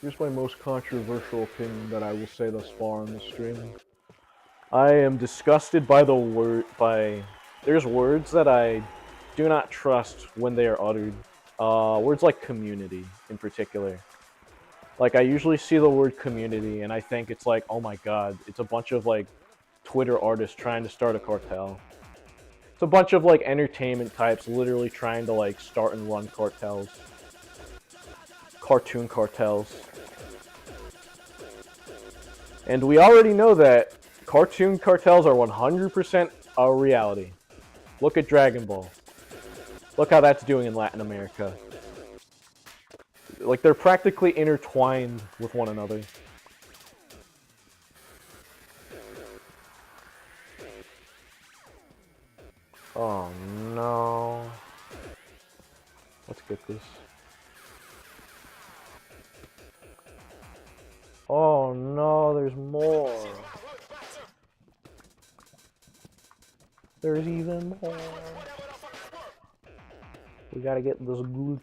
Here's my most controversial opinion that I will say thus far on the stream. I am disgusted by there's words that I do not trust when they are uttered. Words like community, in particular. Like, I usually see the word community, and I think it's like, oh my god, it's a bunch of, like, Twitter artists trying to start a cartel. It's a bunch of, like, entertainment types literally trying to, like, start and run cartels. Cartoon cartels. And we already know that cartoon cartels are 100% a reality. Look at Dragon Ball. Look how that's doing in Latin America. Like, they're practically intertwined with one another. Oh no. Let's get this. Oh no, there's more. There's even more. We gotta get this good.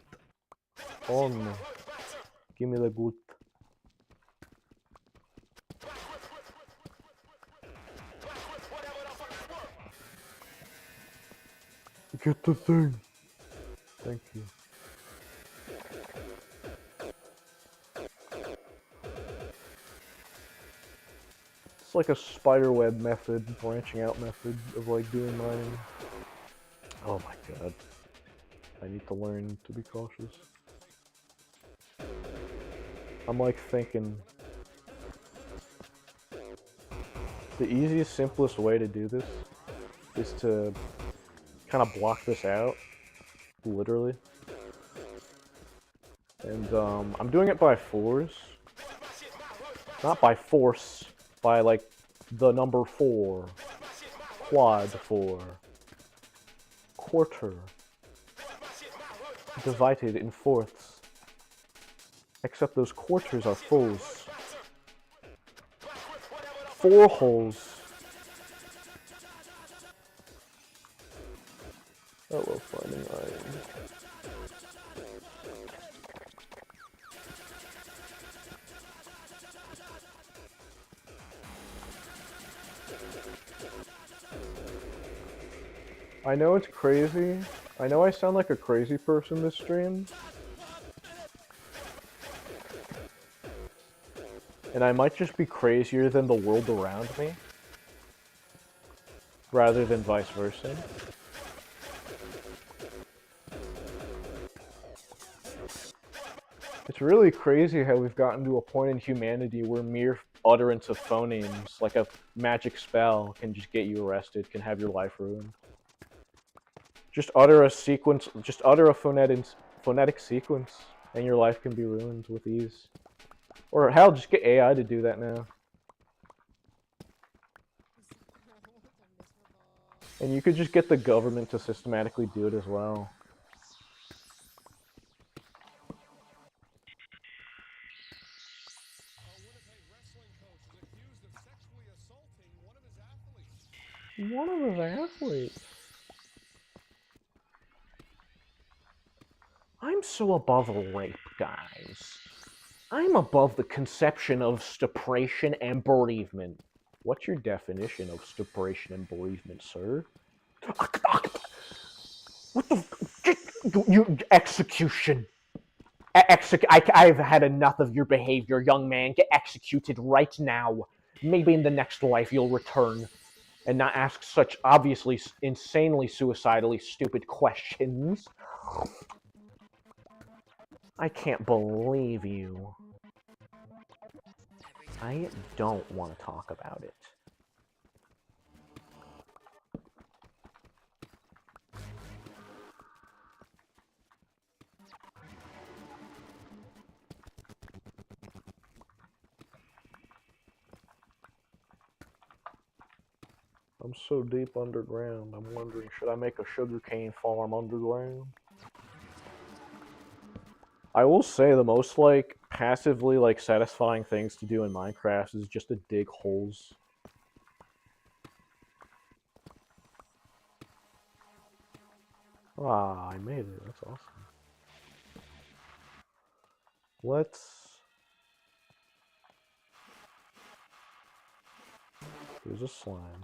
Oh no. Give me the good. Get the thing. Thank you. It's like a spiderweb method, branching out method of like doing mining. Oh my god. I need to learn to be cautious. I'm like thinking the easiest, simplest way to do this is to kind of block this out, literally. And I'm doing it by fours. Not by force, by like the number 4, quad 4, quarter, divided in fourths. Except those quarters are fulls. 4 holes. Oh well, finding iron. I know it's crazy. I know I sound like a crazy person this stream. And I might just be crazier than the world around me, rather than vice versa. It's really crazy how we've gotten to a point in humanity where mere utterance of phonemes, like a magic spell, can just get you arrested, can have your life ruined. Just utter a sequence, just utter a phonetic sequence, and your life can be ruined with ease. Or hell, just get AI to do that now. And you could just get the government to systematically do it as well. One of his athletes. I'm so above rape, guys. I'm above the conception of stupration and bereavement. What's your definition of stupration and bereavement, sir? What the? You execution. I've had enough of your behavior, young man. Get executed right now. Maybe in the next life you'll return and not ask such obviously insanely suicidally stupid questions. I can't believe you. I don't want to talk about it. I'm so deep underground, I'm wondering, should I make a sugarcane farm underground? I will say the most, like, passively, like, satisfying things to do in Minecraft is just to dig holes. Ah, I made it, that's awesome. There's a slime.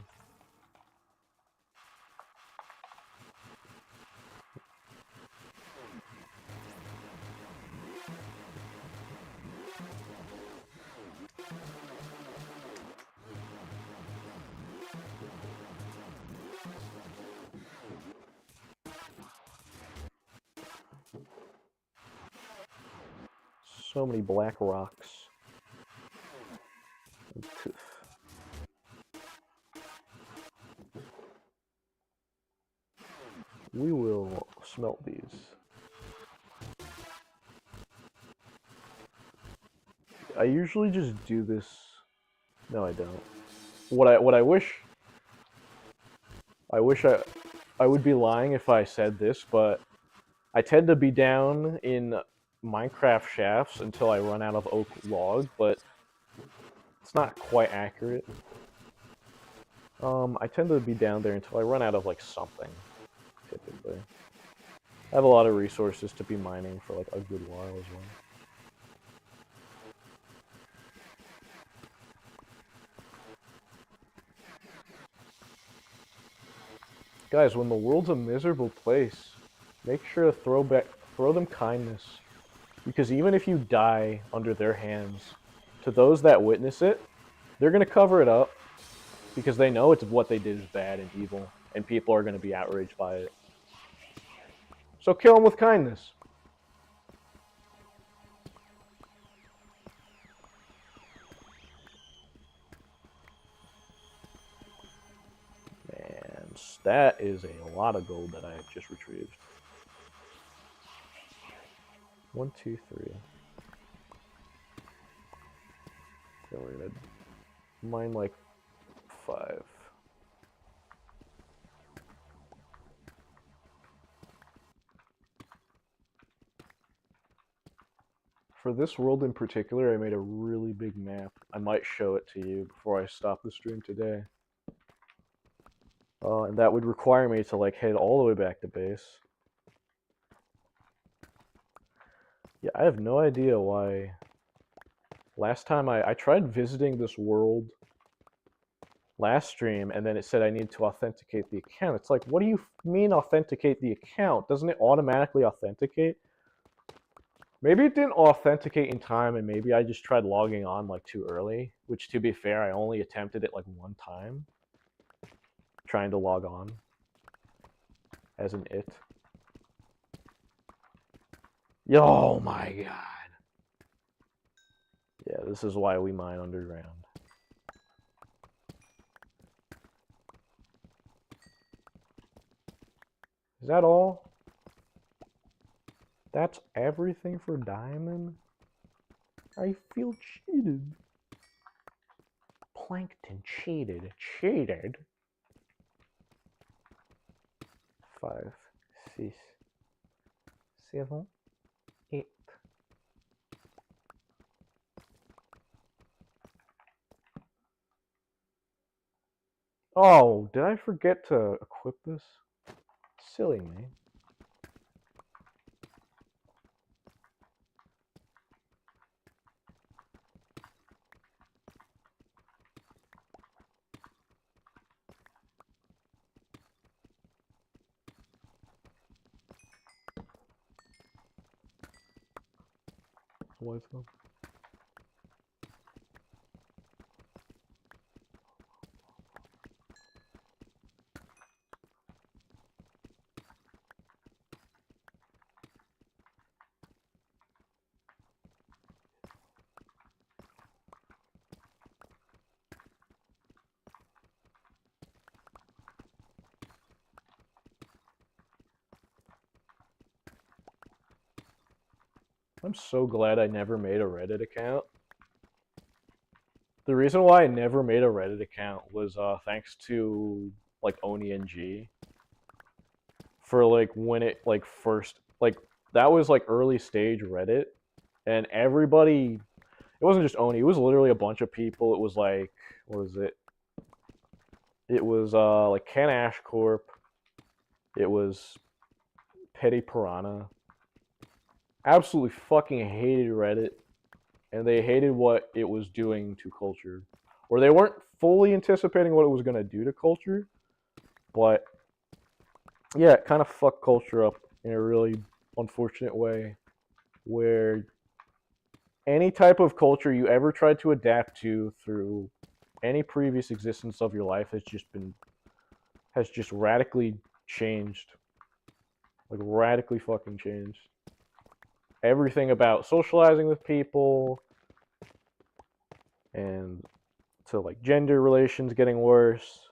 So many black rocks. We will smelt these. I usually just do this. No, I don't. What I wish I would be lying if I said this, but I tend to be down in Minecraft shafts until I run out of oak log, but it's not quite accurate. I tend to be down there until I run out of, like, something, typically. I have a lot of resources to be mining for, like, a good while as well. Guys, when the world's a miserable place, make sure to throw them kindness. Because even if you die under their hands, to those that witness it, they're going to cover it up because they know it's what they did is bad and evil, and people are going to be outraged by it. So kill them with kindness. Man, that is a lot of gold that I have just retrieved. 1, 2, 3. Then we're going to mine like 5. For this world in particular, I made a really big map. I might show it to you before I stop the stream today. And that would require me to, like, head all the way back to base. Yeah, I have no idea why. Last time I tried visiting this world last stream, and then it said I need to authenticate the account. It's like, what do you mean authenticate the account? Doesn't it automatically authenticate? Maybe it didn't authenticate in time, and maybe I just tried logging on like too early. Which, to be fair, I only attempted it like one time, trying to log on as an it. Oh my god. Yeah, this is why we mine underground. Is that all? That's everything for diamond? I feel cheated. Plankton cheated. Cheated? 5, 6, 7, 8. Oh, did I forget to equip this? Silly me. What's up? I'm so glad I never made a Reddit account. The reason why I never made a Reddit account was thanks to like OniNG for like when it like first like that was like early stage Reddit, and everybody, it wasn't just Oni, it was literally a bunch of people. It was like, what was it? It was like Ken Ash Corp. It was Petty Piranha. Absolutely fucking hated Reddit, and they hated what it was doing to culture, or they weren't fully anticipating what it was going to do to culture, but yeah, it kind of fucked culture up in a really unfortunate way, where any type of culture you ever tried to adapt to through any previous existence of your life has just radically changed, like radically fucking changed. Everything about socializing with people, and to like gender relations getting worse,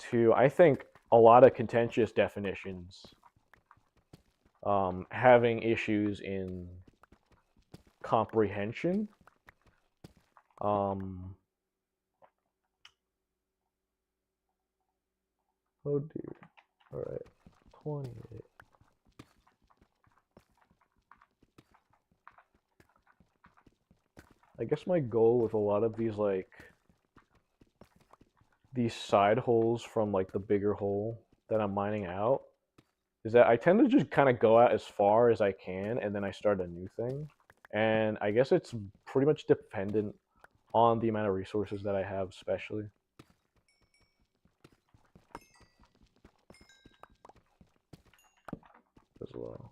to I think a lot of contentious definitions having issues in comprehension. Um, oh dear. All right, 28. I guess my goal with a lot of these side holes from like the bigger hole that I'm mining out is that I tend to just kind of go out as far as I can, and then I start a new thing. And I guess it's pretty much dependent on the amount of resources that I have, especially. As well.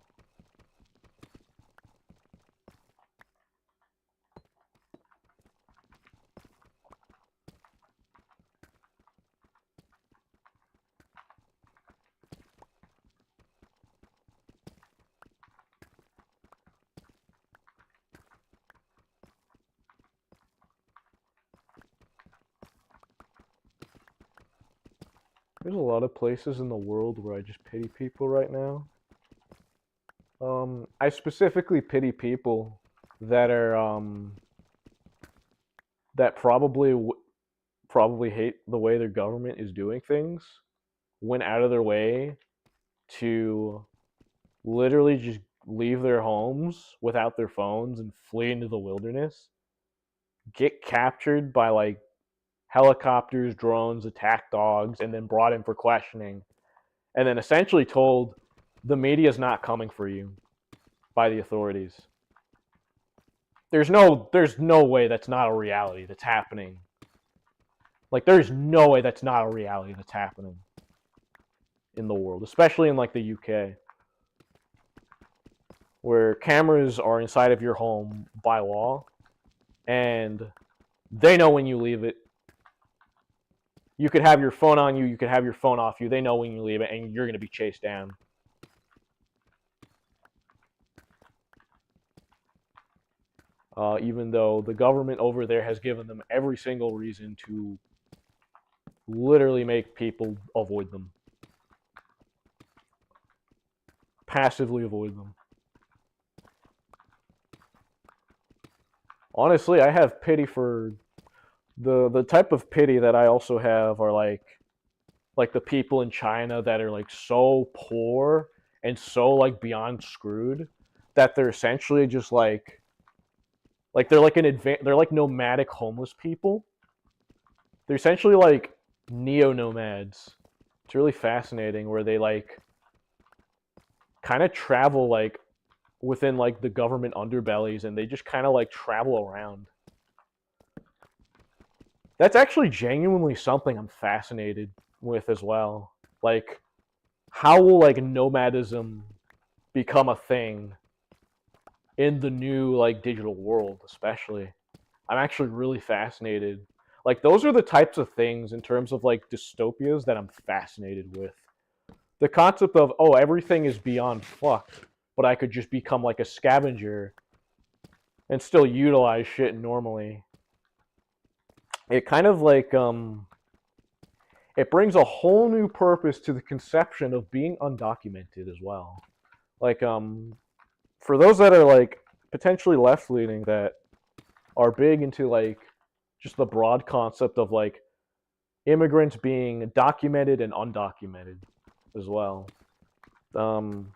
There's a lot of places in the world where I just pity people right now. I specifically pity people that are that probably hate the way their government is doing things, went out of their way to literally just leave their homes without their phones and flee into the wilderness, get captured by like helicopters, drones, attack dogs, and then brought in for questioning, and then essentially told the media is not coming for you by the authorities. There's no way that's not a reality that's happening. Like there's no way that's not a reality that's happening in the world, especially in like the UK. where cameras are inside of your home by law, and they know when you leave it. You could have your phone on you, you could have your phone off you. They know when you leave it, and you're going to be chased down. Even though the government over there has given them every single reason to literally make people avoid them. Passively avoid them. Honestly, I have pity for the type of pity that I also have are like the people in China that are like so poor and so like beyond screwed that they're essentially just like they're like they're like nomadic homeless people. They're essentially like neo nomads. It's really fascinating where they like kind of travel like within like the government underbellies and they just kind of like travel around. That's actually genuinely something I'm fascinated with as well. Like how will like nomadism become a thing in the new like digital world, especially? I'm actually really fascinated. Like those are the types of things in terms of like dystopias that I'm fascinated with. The concept of oh everything is beyond fucked, but I could just become like a scavenger and still utilize shit normally. It kind of like it brings a whole new purpose to the conception of being undocumented as well. Like for those that are like potentially left leaning that are big into like just the broad concept of like immigrants being documented and undocumented as well. Um,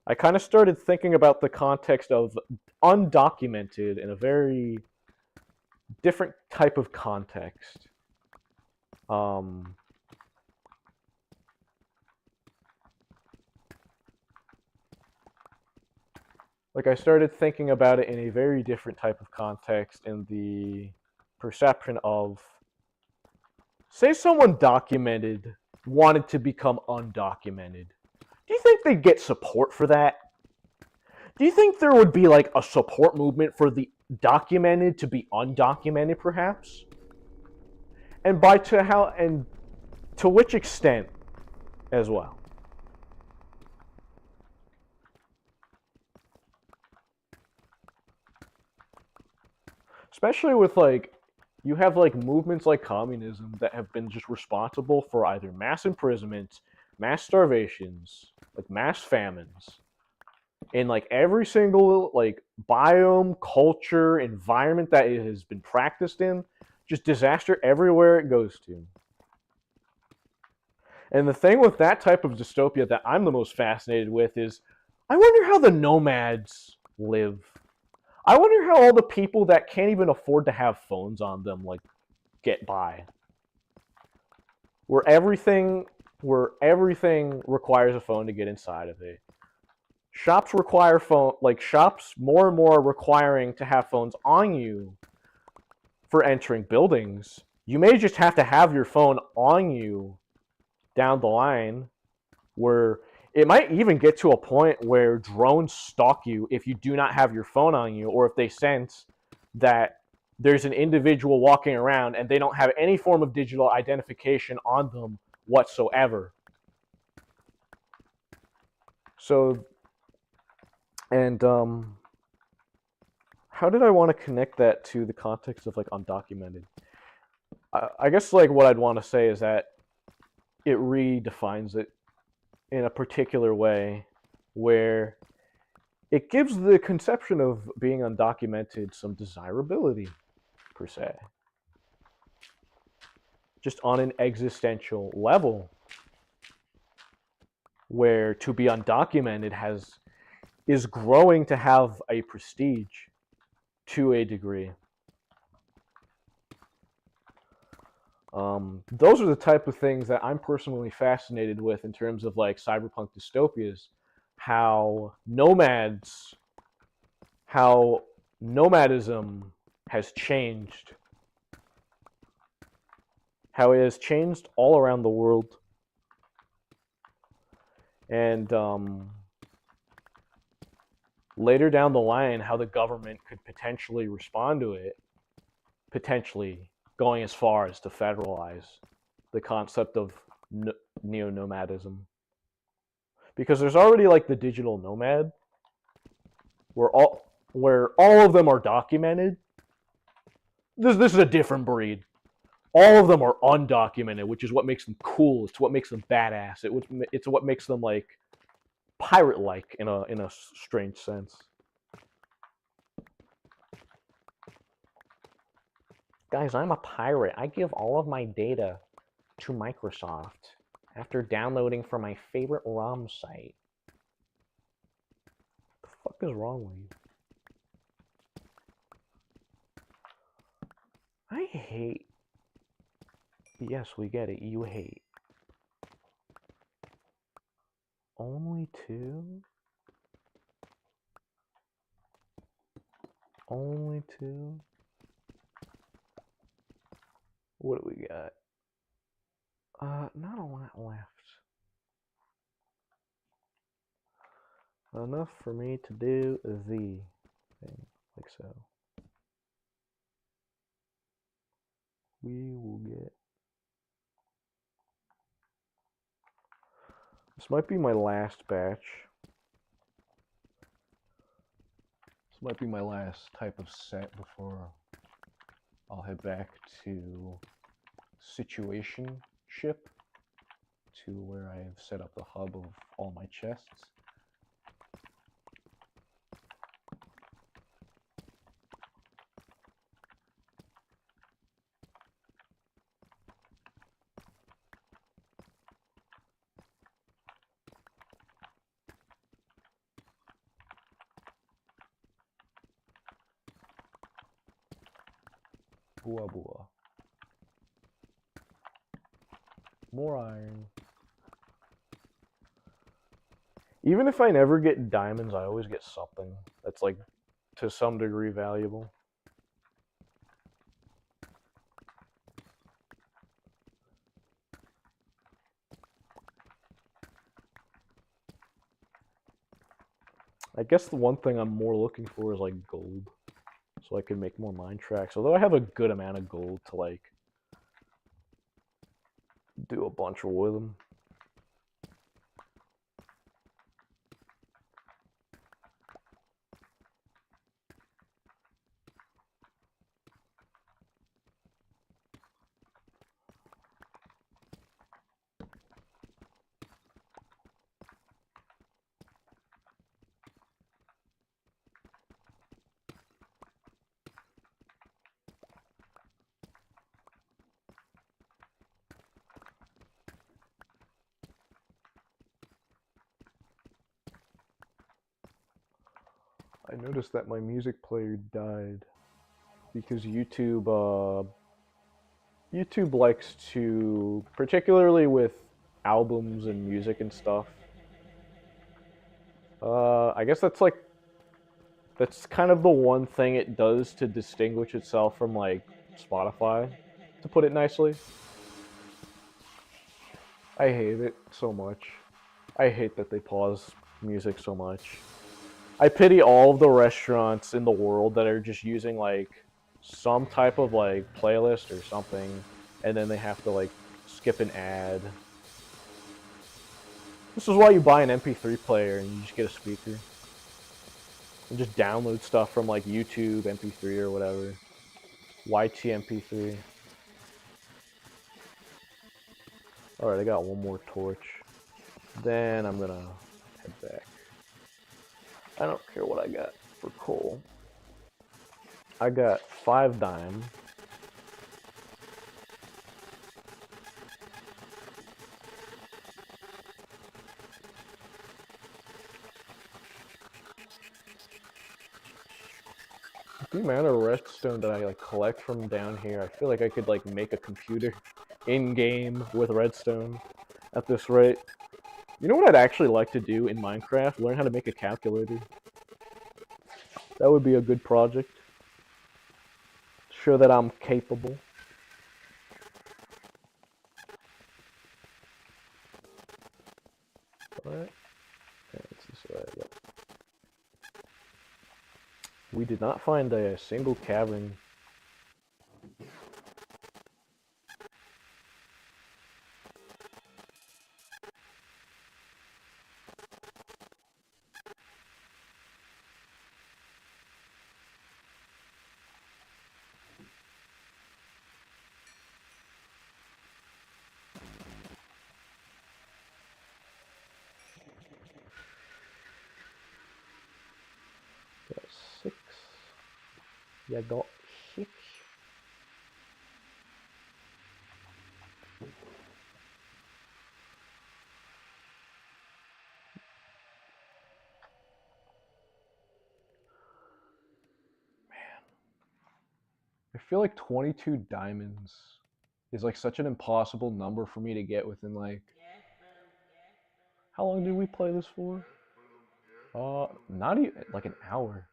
I kind of started thinking about the context of undocumented in a very different type of context. Um, like I started thinking about it in a very different type of context in the perception of say someone documented wanted to become undocumented. Do you think they'd get support for that? Do you think there would be like a support movement for the documented to be undocumented perhaps? And by to how and to which extent as well? Especially with like you have like movements like communism that have been just responsible for either mass imprisonment, mass starvations, like mass famines in like every single like biome, culture, environment that it has been practiced in, just disaster everywhere it goes to. And the thing with that type of dystopia that I'm the most fascinated with is I wonder how the nomads live. I wonder how all the people that can't even afford to have phones on them like get by. Where everything requires a phone to get inside of it. Shops require phone like shops more and more requiring to have phones on you for entering buildings. You may just have to have your phone on you down the line where it might even get to a point where drones stalk you if you do not have your phone on you or if they sense that there's an individual walking around and they don't have any form of digital identification on them whatsoever. So, and how did I want to connect that to the context of like undocumented? I guess like what I'd want to say is that it redefines it in a particular way where it gives the conception of being undocumented some desirability per se just on an existential level where to be undocumented is growing to have a prestige to a degree. Those are the type of things that I'm personally fascinated with in terms of like cyberpunk dystopias. How nomadism has changed, how it has changed all around the world, and later down the line how the government could potentially respond to it, potentially going as far as to federalize the concept of neo-nomadism. Because there's already like the digital nomad, where all of them are documented. This is a different breed. All of them are undocumented, which is what makes them cool. It's what makes them badass. It's what makes them like pirate-like in a strange sense. Guys, I'm a pirate. I give all of my data to Microsoft after downloading from my favorite ROM site. What the fuck is wrong with you? I hate. Yes, we get it. You hate. Only two? Only two? What do we got? Not a lot left. Enough for me to do the thing, like so. We will get. This might be my last batch. This might be my last type of set before I'll head back to situation ship, to where I've set up the hub of all my chests. Bua bua. More iron. Even if I never get diamonds, I always get something that's like to some degree valuable. I guess the one thing I'm more looking for is like gold, so I can make more mine tracks. Although I have a good amount of gold to like do a bunch with them. I noticed that my music player died because YouTube likes to, particularly with albums and music and stuff. I guess that's kind of the one thing it does to distinguish itself from like Spotify, to put it nicely. I hate it so much. I hate that they pause music so much. I pity all of the restaurants in the world that are just using like some type of like playlist or something, and then they have to like skip an ad. This is why you buy an MP3 player and you just get a speaker and just download stuff from like YouTube MP3 or whatever. YT MP3. Alright, I got one more torch. Then I'm gonna head back. I don't care what I got for coal. I got 5 dime. The amount of redstone that I like collect from down here, I feel like I could like make a computer in game with redstone at this rate. You know what I'd actually like to do in Minecraft? Learn how to make a calculator. That would be a good project. Show that I'm capable. What? Okay, it's this way. Yep. We did not find a single cavern. Got 6. Yeah, got 6. I feel like 22 diamonds is like such an impossible number for me to get within like. How long did we play this for? Not even like an hour.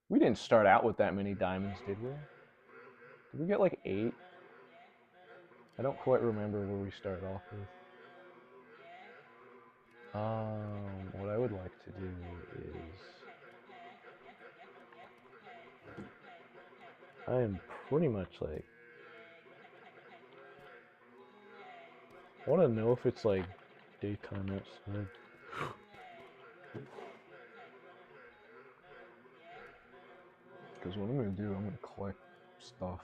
We didn't start out with that many diamonds, did we? Did we get like 8? I don't quite remember where we started off with. What I would like to do is I am pretty much like I want to know if it's like daytime outside. Because what I'm going to do, I'm going to collect stuff.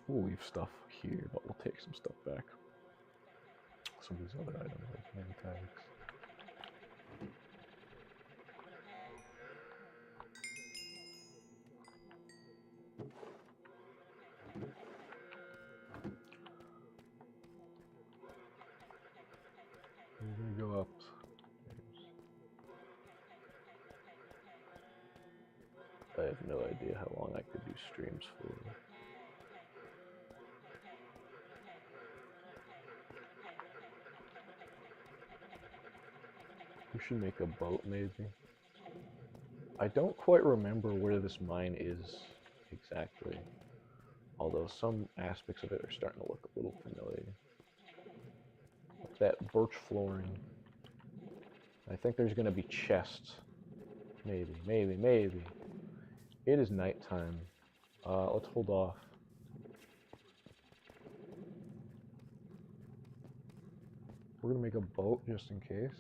We'll leave stuff here, but we'll take some stuff back. Some of these other items like name tags. We're going to go up. I have no idea how long I could do streams for. We should make a boat, maybe. I don't quite remember where this mine is exactly, although some aspects of it are starting to look a little familiar. Like that birch flooring. I think there's going to be chests. Maybe, maybe, maybe. It is nighttime. Let's hold off. We're going to make a boat just in case.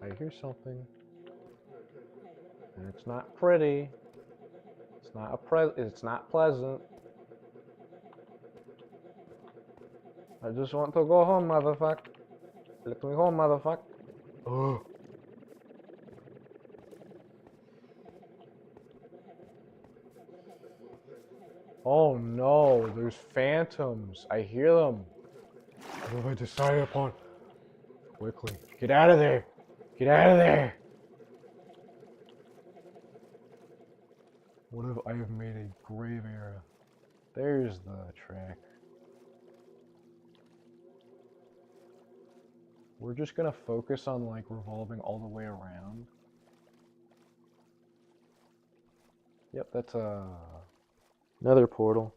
I hear something. And it's not pretty. It's not pleasant. I just want to go home, motherfucker. Let me home, motherfucker. Oh. Oh no, there's phantoms. I hear them. What have I decided upon? Quickly, get out of there. Get out of there. What if I have made a grave error? There's the track. We're just gonna focus on like revolving all the way around. Yep, that's another portal.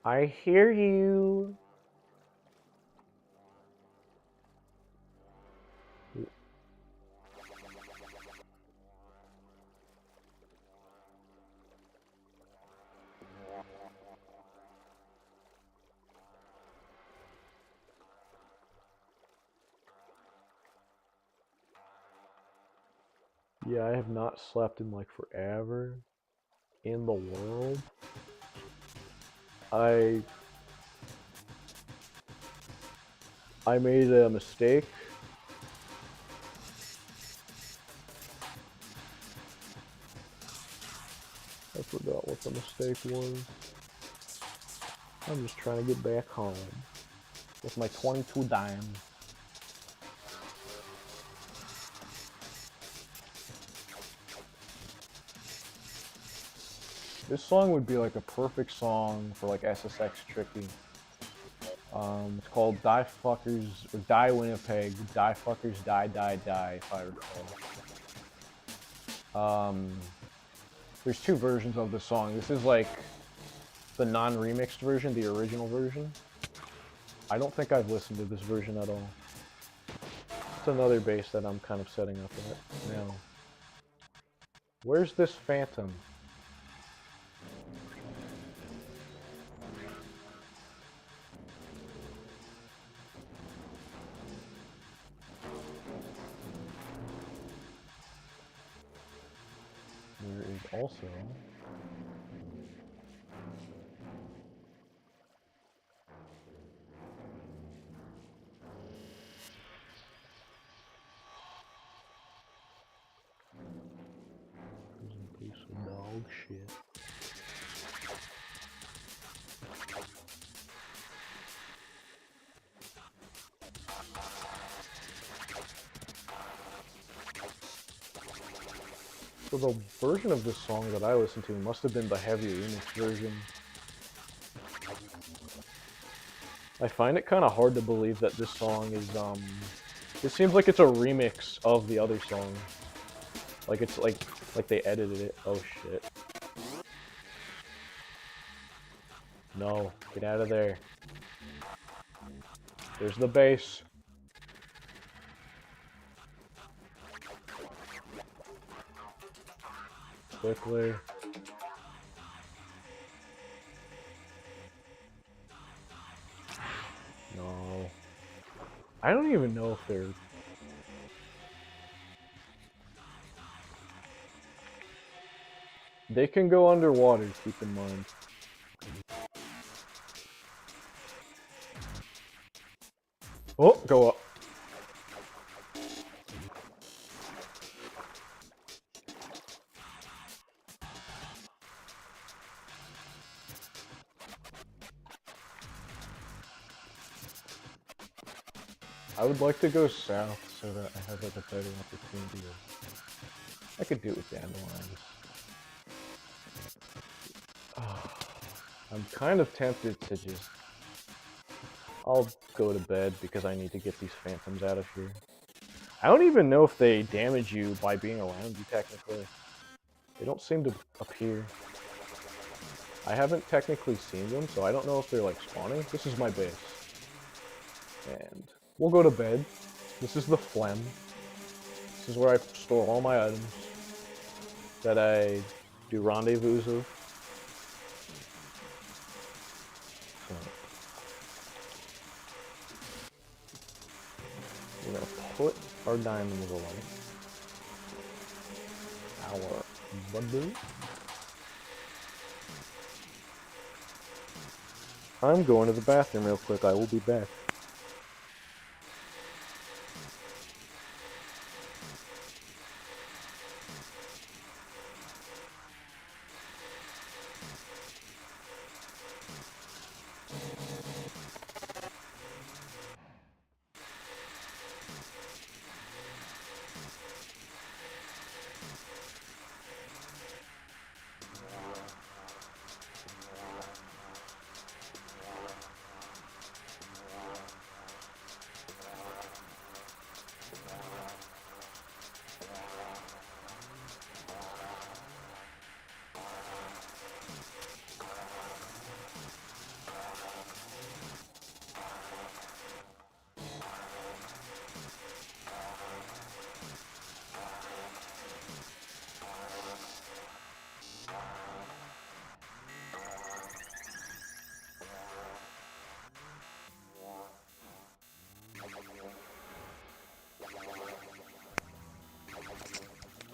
I hear you. Yeah, I have not slept in like forever in the world. I made a mistake. I forgot what the mistake was. I'm just trying to get back home with my 22 dimes. This song would be like a perfect song for like SSX Tricky. It's called Die Fuckers, or Die Winnipeg, Die Fuckers Die Die Die, if I recall. There's two versions of the song. This is like the non-remixed version, the original version. I don't think I've listened to this version at all. It's another bass that I'm kind of setting up at now. Where's this phantom? There is also a piece of dog shit. So the version of this song that I listened to must have been the heavy remix version. I find it kind of hard to believe that this song is, it seems like it's a remix of the other song. Like it's like they edited it. Oh shit. No, get out of there. There's the bass. Quickly. No. I don't even know if they're... They can go underwater, keep in mind. Oh, go up. I would like to go south so that I have like a better opportunity. I could do it with dandelions. Oh, I'm kind of tempted to just... I'll go to bed because I need to get these phantoms out of here. I don't even know if they damage you by being around you technically. They don't seem to appear. I haven't technically seen them, so I don't know if they're like spawning. This is my base. And we'll go to bed. This is the phlegm. This is where I store all my items that I do rendezvous of. So, we're gonna put our diamonds away. Our bundle. I'm going to the bathroom real quick. I will be back.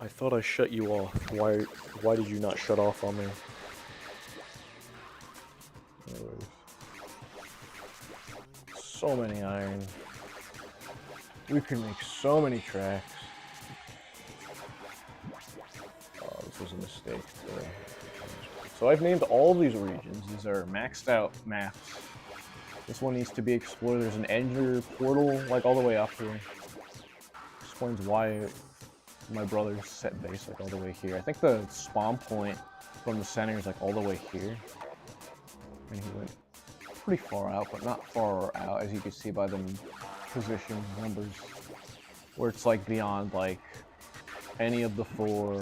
I thought I shut you off. Why did you not shut off on me? Anyways. So many iron. We could make so many tracks. Oh, this was a mistake. So I've named all these regions. These are maxed out maps. This one needs to be explored. There's an ender portal like all the way up here. Explains why my brother set base like all the way here. I think the spawn point from the center is like all the way here. And he went pretty far out, but not far out, as you can see by the position numbers. Where it's like beyond like any of the four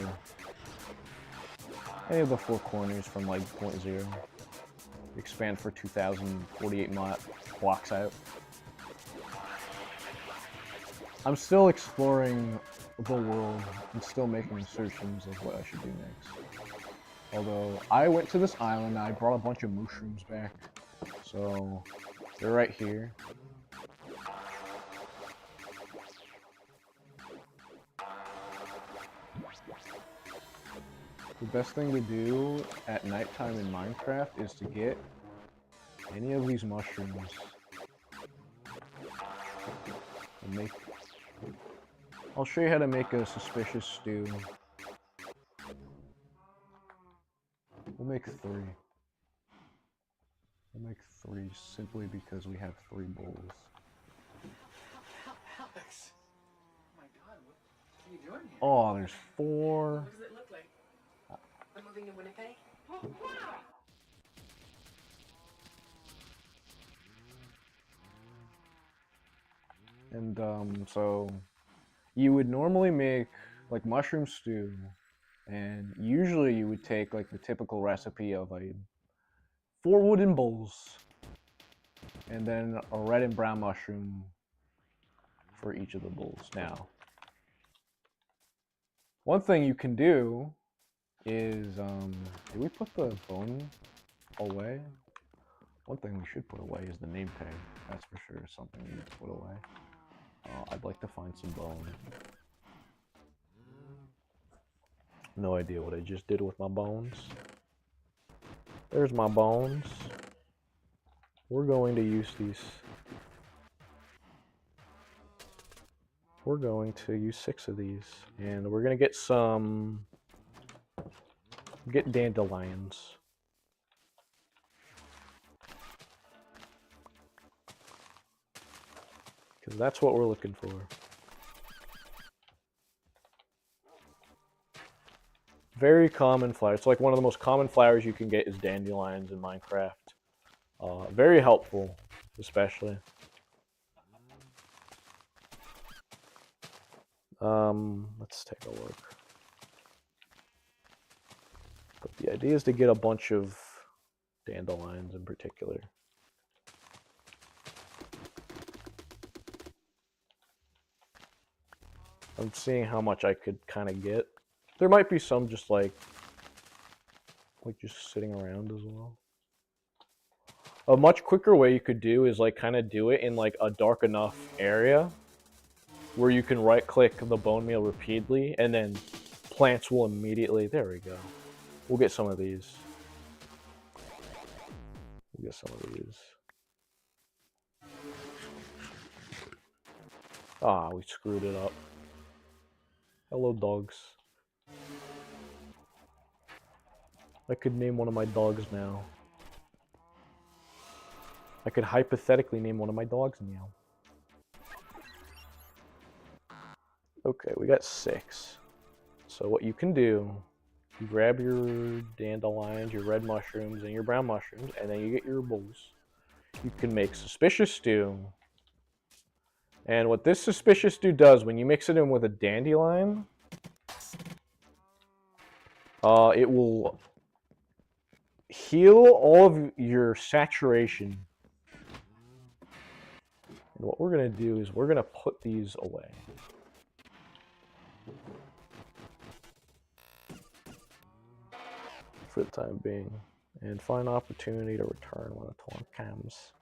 Any of the four corners from like point 0. Expand for 2,048 blocks out. I'm still exploring the world and still making assertions of what I should do next. Although, I went to this island and I brought a bunch of mushrooms back. So, they're right here. The best thing to do at nighttime in Minecraft is to get any of these mushrooms and make... I'll show you how to make a suspicious stew. We'll make 3. We'll make 3 simply because we have 3 bowls. Alex! Oh my god, what are you doing here? Oh, there's 4. What does it look like? I'm moving to Winnipeg? And so you would normally make like mushroom stew, and usually you would take like the typical recipe of like 4 wooden bowls, and then a red and brown mushroom for each of the bowls. Now, one thing you can do is, did we put the bone away? One thing we should put away is the name tag. That's for sure something we need to put away. I'd like to find some bone. No idea what I just did with my bones. There's my bones. We're going to use these. We're going to use 6 of these. And we're going to get some... Get dandelions. Because that's what we're looking for. Very common flower. It's like one of the most common flowers you can get is dandelions in Minecraft. Very helpful, especially. Let's take a look. But the idea is to get a bunch of dandelions in particular. I'm seeing how much I could kind of get. There might be some just like just sitting around as well. A much quicker way you could do is like kind of do it in like a dark enough area where you can right click the bone meal repeatedly and then plants will immediately, there we go. We'll get some of these. We'll get some of these. Ah, we screwed it up. Hello, dogs. I could name one of my dogs now. I could hypothetically name one of my dogs Meow. Okay, we got 6. So what you can do, you grab your dandelions, your red mushrooms, and your brown mushrooms, and then you get your bowls. You can make suspicious stew. And what this suspicious stew does, when you mix it in with a dandelion, it will heal all of your saturation. And what we're going to do is we're going to put these away. For the time being. And find an opportunity to return when the time comes.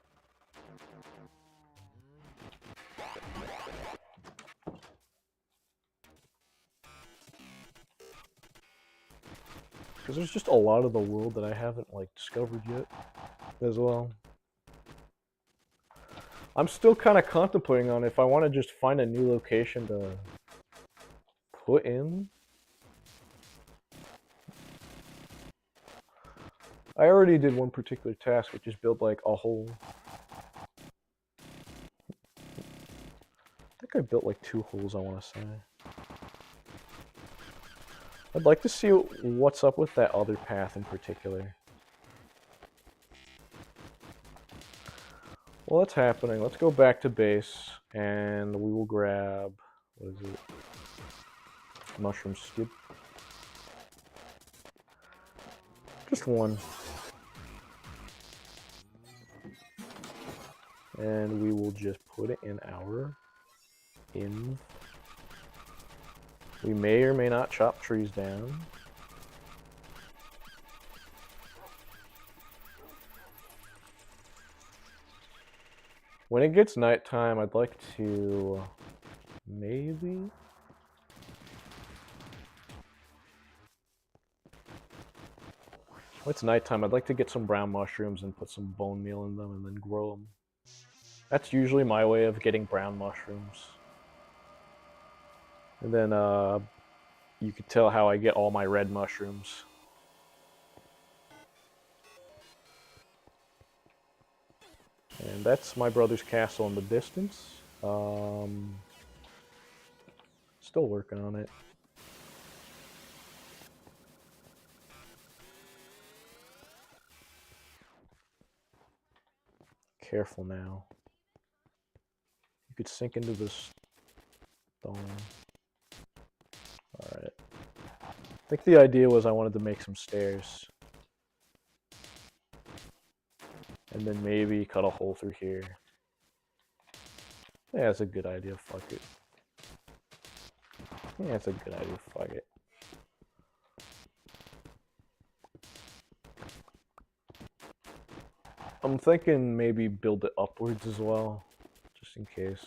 Because there's just a lot of the world that I haven't like discovered yet as well. I'm still kind of contemplating on if I want to just find a new location to put in. I already did one particular task, which is build like a whole... I think I built like 2 holes, I want to say. I'd like to see what's up with that other path in particular. Well, that's happening. Let's go back to base, and we will grab... What is it? Mushroom skip. finished one. And we will just put it in our inv. We may or may not chop trees down. When it gets nighttime, I'd like to maybe... When it's nighttime, I'd like to get some brown mushrooms and put some bone meal in them and then grow them. That's usually my way of getting brown mushrooms. And then you could tell how I get all my red mushrooms. And that's my brother's castle in the distance. Still working on it. Careful now. You could sink into this stone. Alright. I think the idea was I wanted to make some stairs. And then maybe cut a hole through here. Yeah, that's a good idea. Fuck it. Yeah, that's a good idea. Fuck it. I'm thinking maybe build it upwards as well, just in case.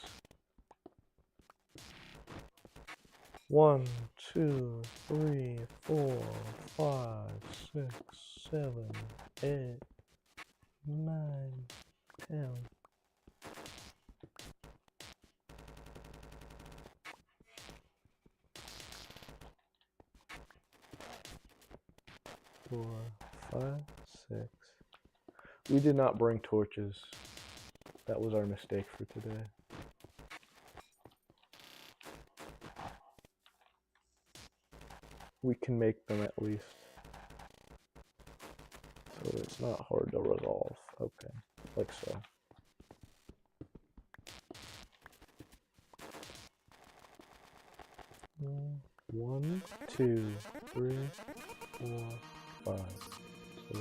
1, 2, 3, 4, 5, 6, 7, 8, 9, 10. Four, 5, 6. We did not bring torches. That was our mistake for today. We can make them at least. So it's not hard to resolve. Okay, like so. One, 2, 3, 4, 5, 6.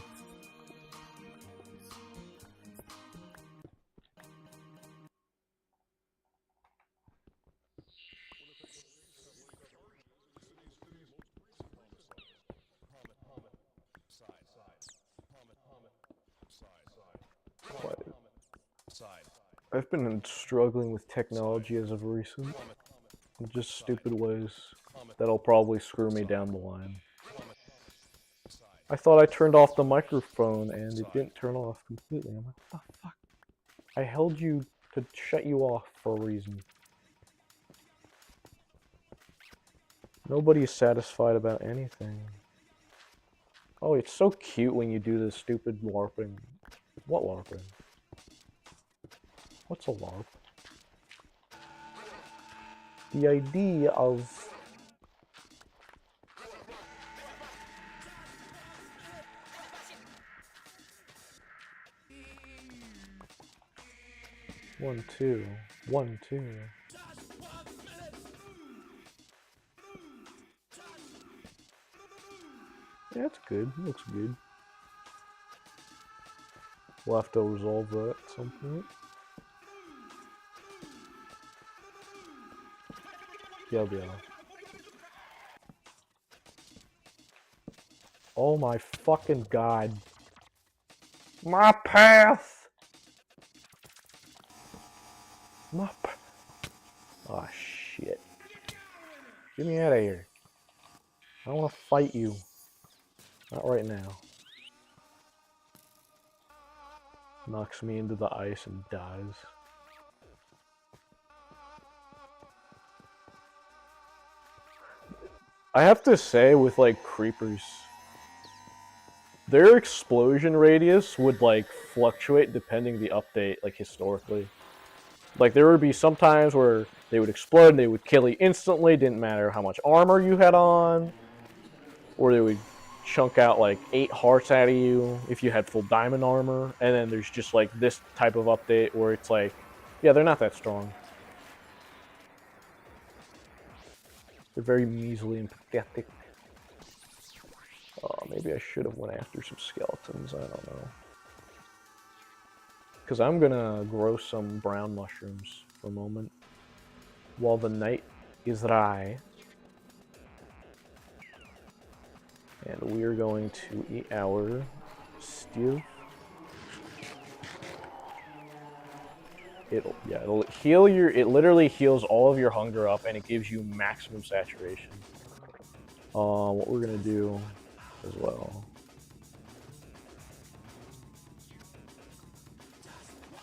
I've been struggling with technology as of recent. In just stupid ways that'll probably screw me down the line. I thought I turned off the microphone and it didn't turn off completely. I'm like, what the fuck? I held you to shut you off for a reason. Nobody's satisfied about anything. Oh, it's so cute when you do this stupid LARPing. What LARPing? What's a LARP? The idea of... One, two. 1, 2. Yeah, that's good. Looks good. We'll have to resolve that at some point. Yeah. Oh my fucking god. My path! Oh shit. Get me out of here. I don't want to fight you. Not right now. Knocks me into the ice and dies. I have to say, with like creepers, their explosion radius would like fluctuate depending the update, like historically. Like there would be some times where they would explode and they would kill you instantly, didn't matter how much armor you had on. Or they would chunk out like 8 hearts out of you if you had full diamond armor. And then there's just like this type of update where it's like, yeah, they're not that strong. They're very measly and pathetic. Maybe I should have went after some skeletons. I don't know. Because I'm gonna grow some brown mushrooms for a moment. While the night is dry. And we are going to eat our stew. It'll heal your, it literally heals all of your hunger up and it gives you maximum saturation. What we're gonna do as well.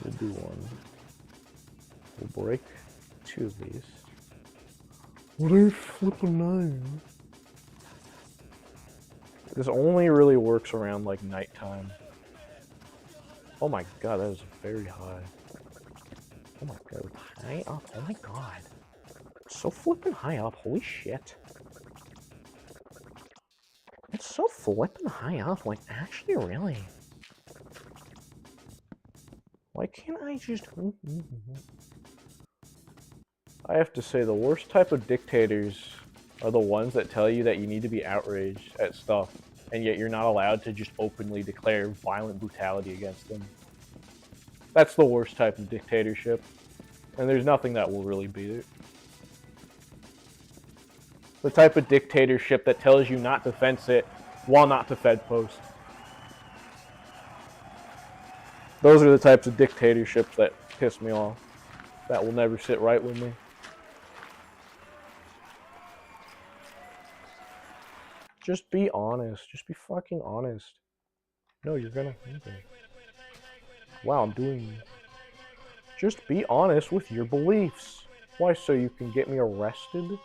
We'll do one. We'll break 2 of these. What are you flipping knives? This only really works around like nighttime. Oh my god, that is very high. Oh my god, high up. Oh my god. So flipping high up. Holy shit. It's so flipping high up. Like, actually, really. Why can't I just... I have to say, the worst type of dictators are the ones that tell you that you need to be outraged at stuff, and yet you're not allowed to just openly declare violent brutality against them. That's the worst type of dictatorship, and there's nothing that will really beat it. The type of dictatorship that tells you not to fence it while not to fed post. Those are the types of dictatorships that piss me off. That will never sit right with me. Just be honest. Just be fucking honest. No, you're gonna... Okay. Wow, I'm doing... Just be honest with your beliefs. Why, so you can get me arrested?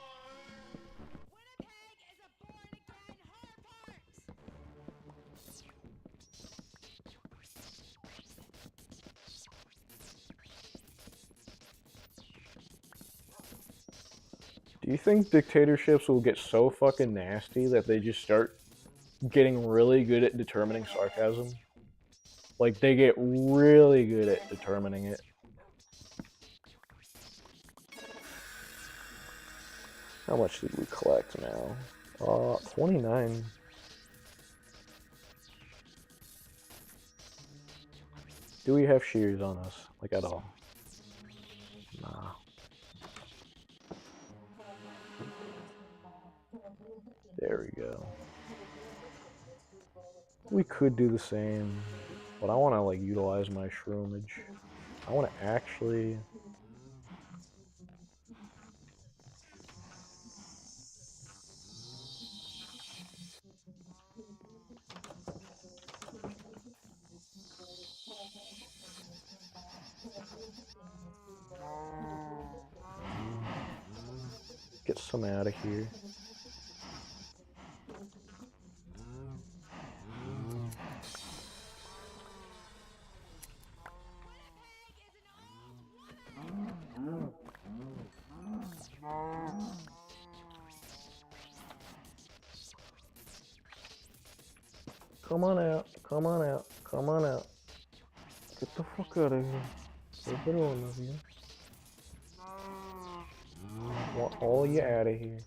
Do you think dictatorships will get so fucking nasty that they just start getting really good at determining sarcasm? Like, they get really good at determining it. How much did we collect now? 29. Do we have shears on us? Like, at all? Nah. There we go. We could do the same, but I want to, like, utilize my shroomage. I want to actually... get some out of here. Come on out, come on out, come on out. Get the fuck out of here. Everybody of you. I want all you out of here.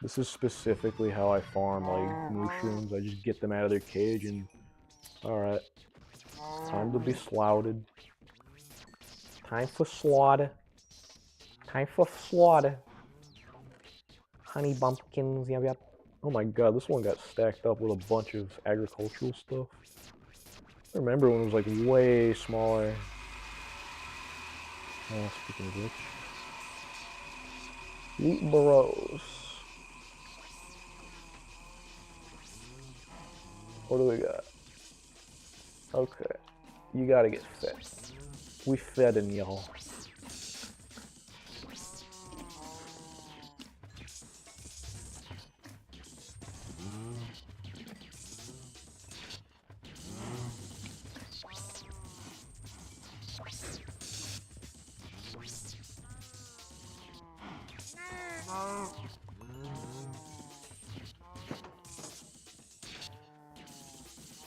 This is specifically how I farm, like, mushrooms. I just get them out of their cage and... Alright. Time to be slaughtered. Time for slaughter. Time for slaughter. Honey bumpkins, yep, yep. Oh my god, this one got stacked up with a bunch of agricultural stuff. I remember when it was, like, way smaller. Oh, speaking of which. Wheat burrows. What do we got? Okay. You gotta get fed. We fedding y'all.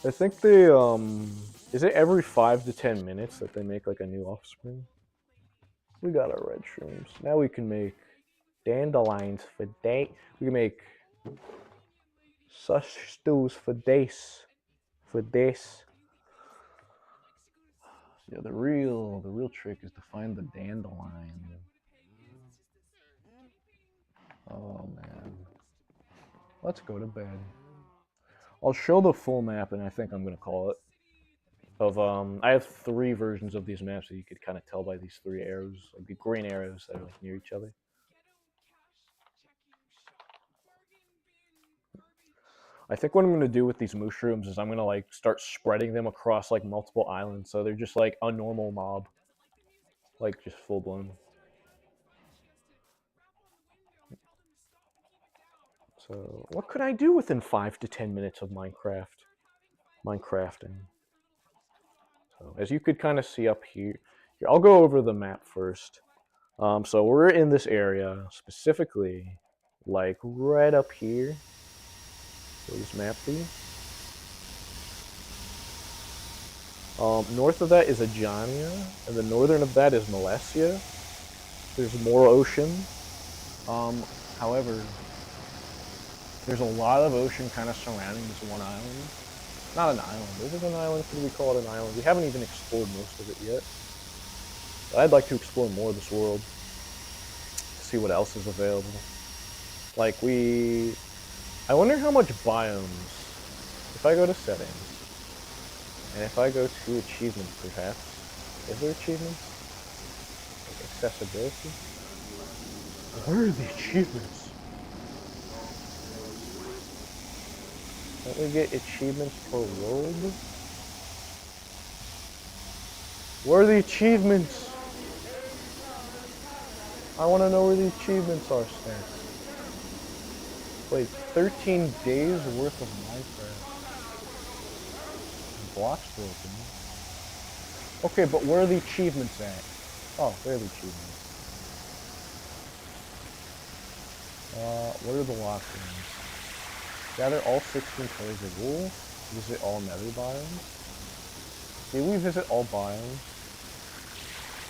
I think they Is it every 5 to 10 minutes that they make like a new offspring? We got our red shrooms. Now we can make dandelions for day. We can make such stews for days. For days. Yeah, the real trick is to find the dandelion. Oh man. Let's go to bed. I'll show the full map and I think I'm gonna call it. I have 3 versions of these maps that you could kind of tell by these 3 arrows, like the green arrows that are like near each other. I think what I'm gonna do with these mushrooms is I'm gonna like start spreading them across like multiple islands, so they're just like a normal mob, like just full blown. So what could I do within 5 to 10 minutes of Minecrafting? So as you could kind of see up here, I'll go over the map first. So we're in this area specifically, like right up here. Where this map be? North of that is Ajania, and the northern of that is Malesia. There's more ocean. However, there's a lot of ocean kind of surrounding this one island. Not an island. This is an island. Could we call it an island? We haven't even explored most of it yet. But I'd like to explore more of this world. See what else is available. Like I wonder how much biomes. If I go to settings, and if I go to achievements, perhaps, is there achievements? Like accessibility? Where are the achievements? Don't we get achievements per world? Where are the achievements? I want to know where the achievements are, Stan. Wait, 13 days worth of Minecraft. Blocks broken. Okay, but where are the achievements at? Oh, there are the achievements. What are the lock rooms? Gather all 16 pillars of wool. Visit all nether biomes. Did we visit all biomes?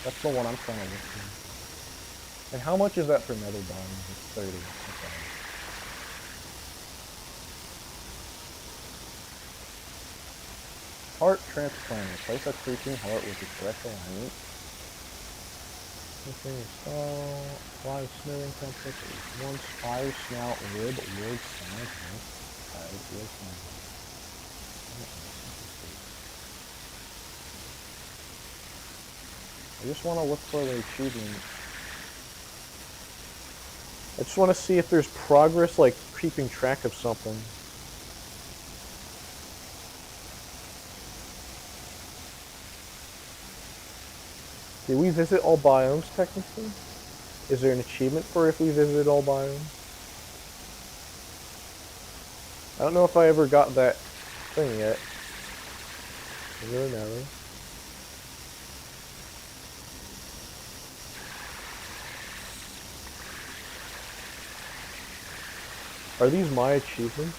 That's the one I'm trying to look for. And how much is that for nether biomes? It's 30. Okay. Heart transplant. Replace a creeping heart with the correct alignment. Live snoring temperature. Once fire snout rib wood sound. I just want to look for the achievement. I just want to see if there's progress, like keeping track of something. Did we visit all biomes, technically? Is there an achievement for if we visited all biomes? I don't know if I ever got that thing yet. Is there another? Are these my achievements?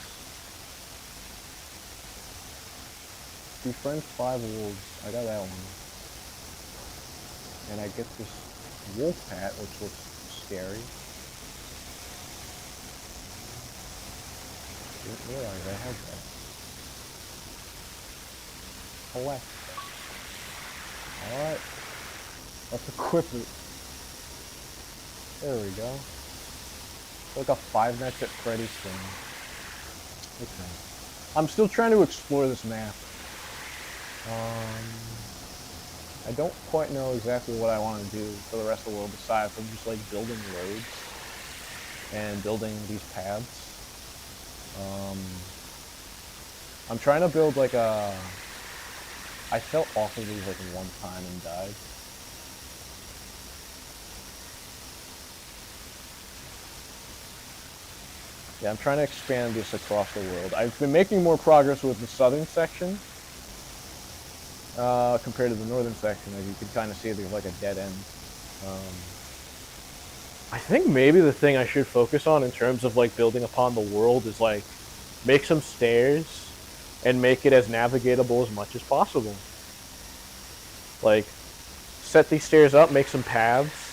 Befriend 5 wolves. I got that one. And I get this wolf hat, which looks scary. Didn't realize I had that. Collect. Alright. Let's equip it. There we go. It's like a Five Nights at Freddy's thing. Okay. I'm still trying to explore this map. I don't quite know exactly what I want to do for the rest of the world besides from just like building roads and building these paths. I'm trying to build like a... I fell off of these like one time and died. Yeah, I'm trying to expand this across the world. I've been making more progress with the southern section. Compared to the northern section, as you can kind of see, there's like a dead end. I think maybe the thing I should focus on in terms of like building upon the world is like make some stairs and make it as navigatable as much as possible. Like, set these stairs up, make some paths.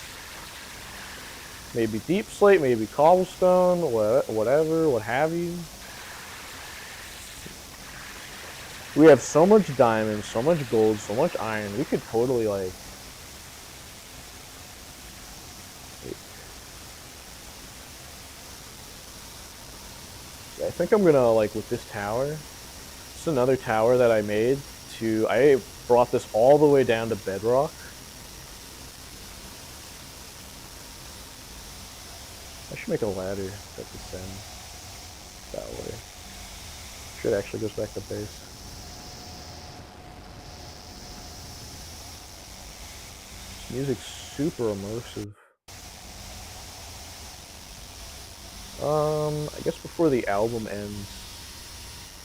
Maybe deep slate, maybe cobblestone, whatever, what have you. We have so much diamonds, so much gold, so much iron. We could totally, like... Wait. Yeah, I think I'm gonna, like, with this tower... It's another tower that I made to... I brought this all the way down to bedrock. I should make a ladder that descends that way. Should actually goes back to base. This music's super immersive. I guess before the album ends,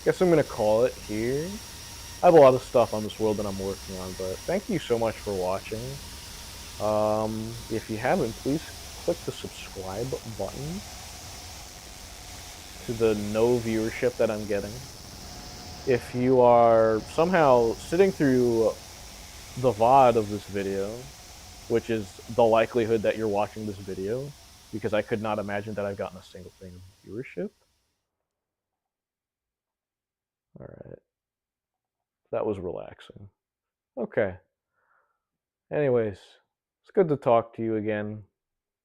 I guess I'm gonna call it here. I have a lot of stuff on this world that I'm working on, but thank you so much for watching. If you haven't, please click the subscribe button to the no viewership that I'm getting. If you are somehow sitting through the VOD of this video, which is the likelihood that you're watching this video, because I could not imagine that I've gotten a single thing of viewership. Alright. That was relaxing. Okay. Anyways, it's good to talk to you again.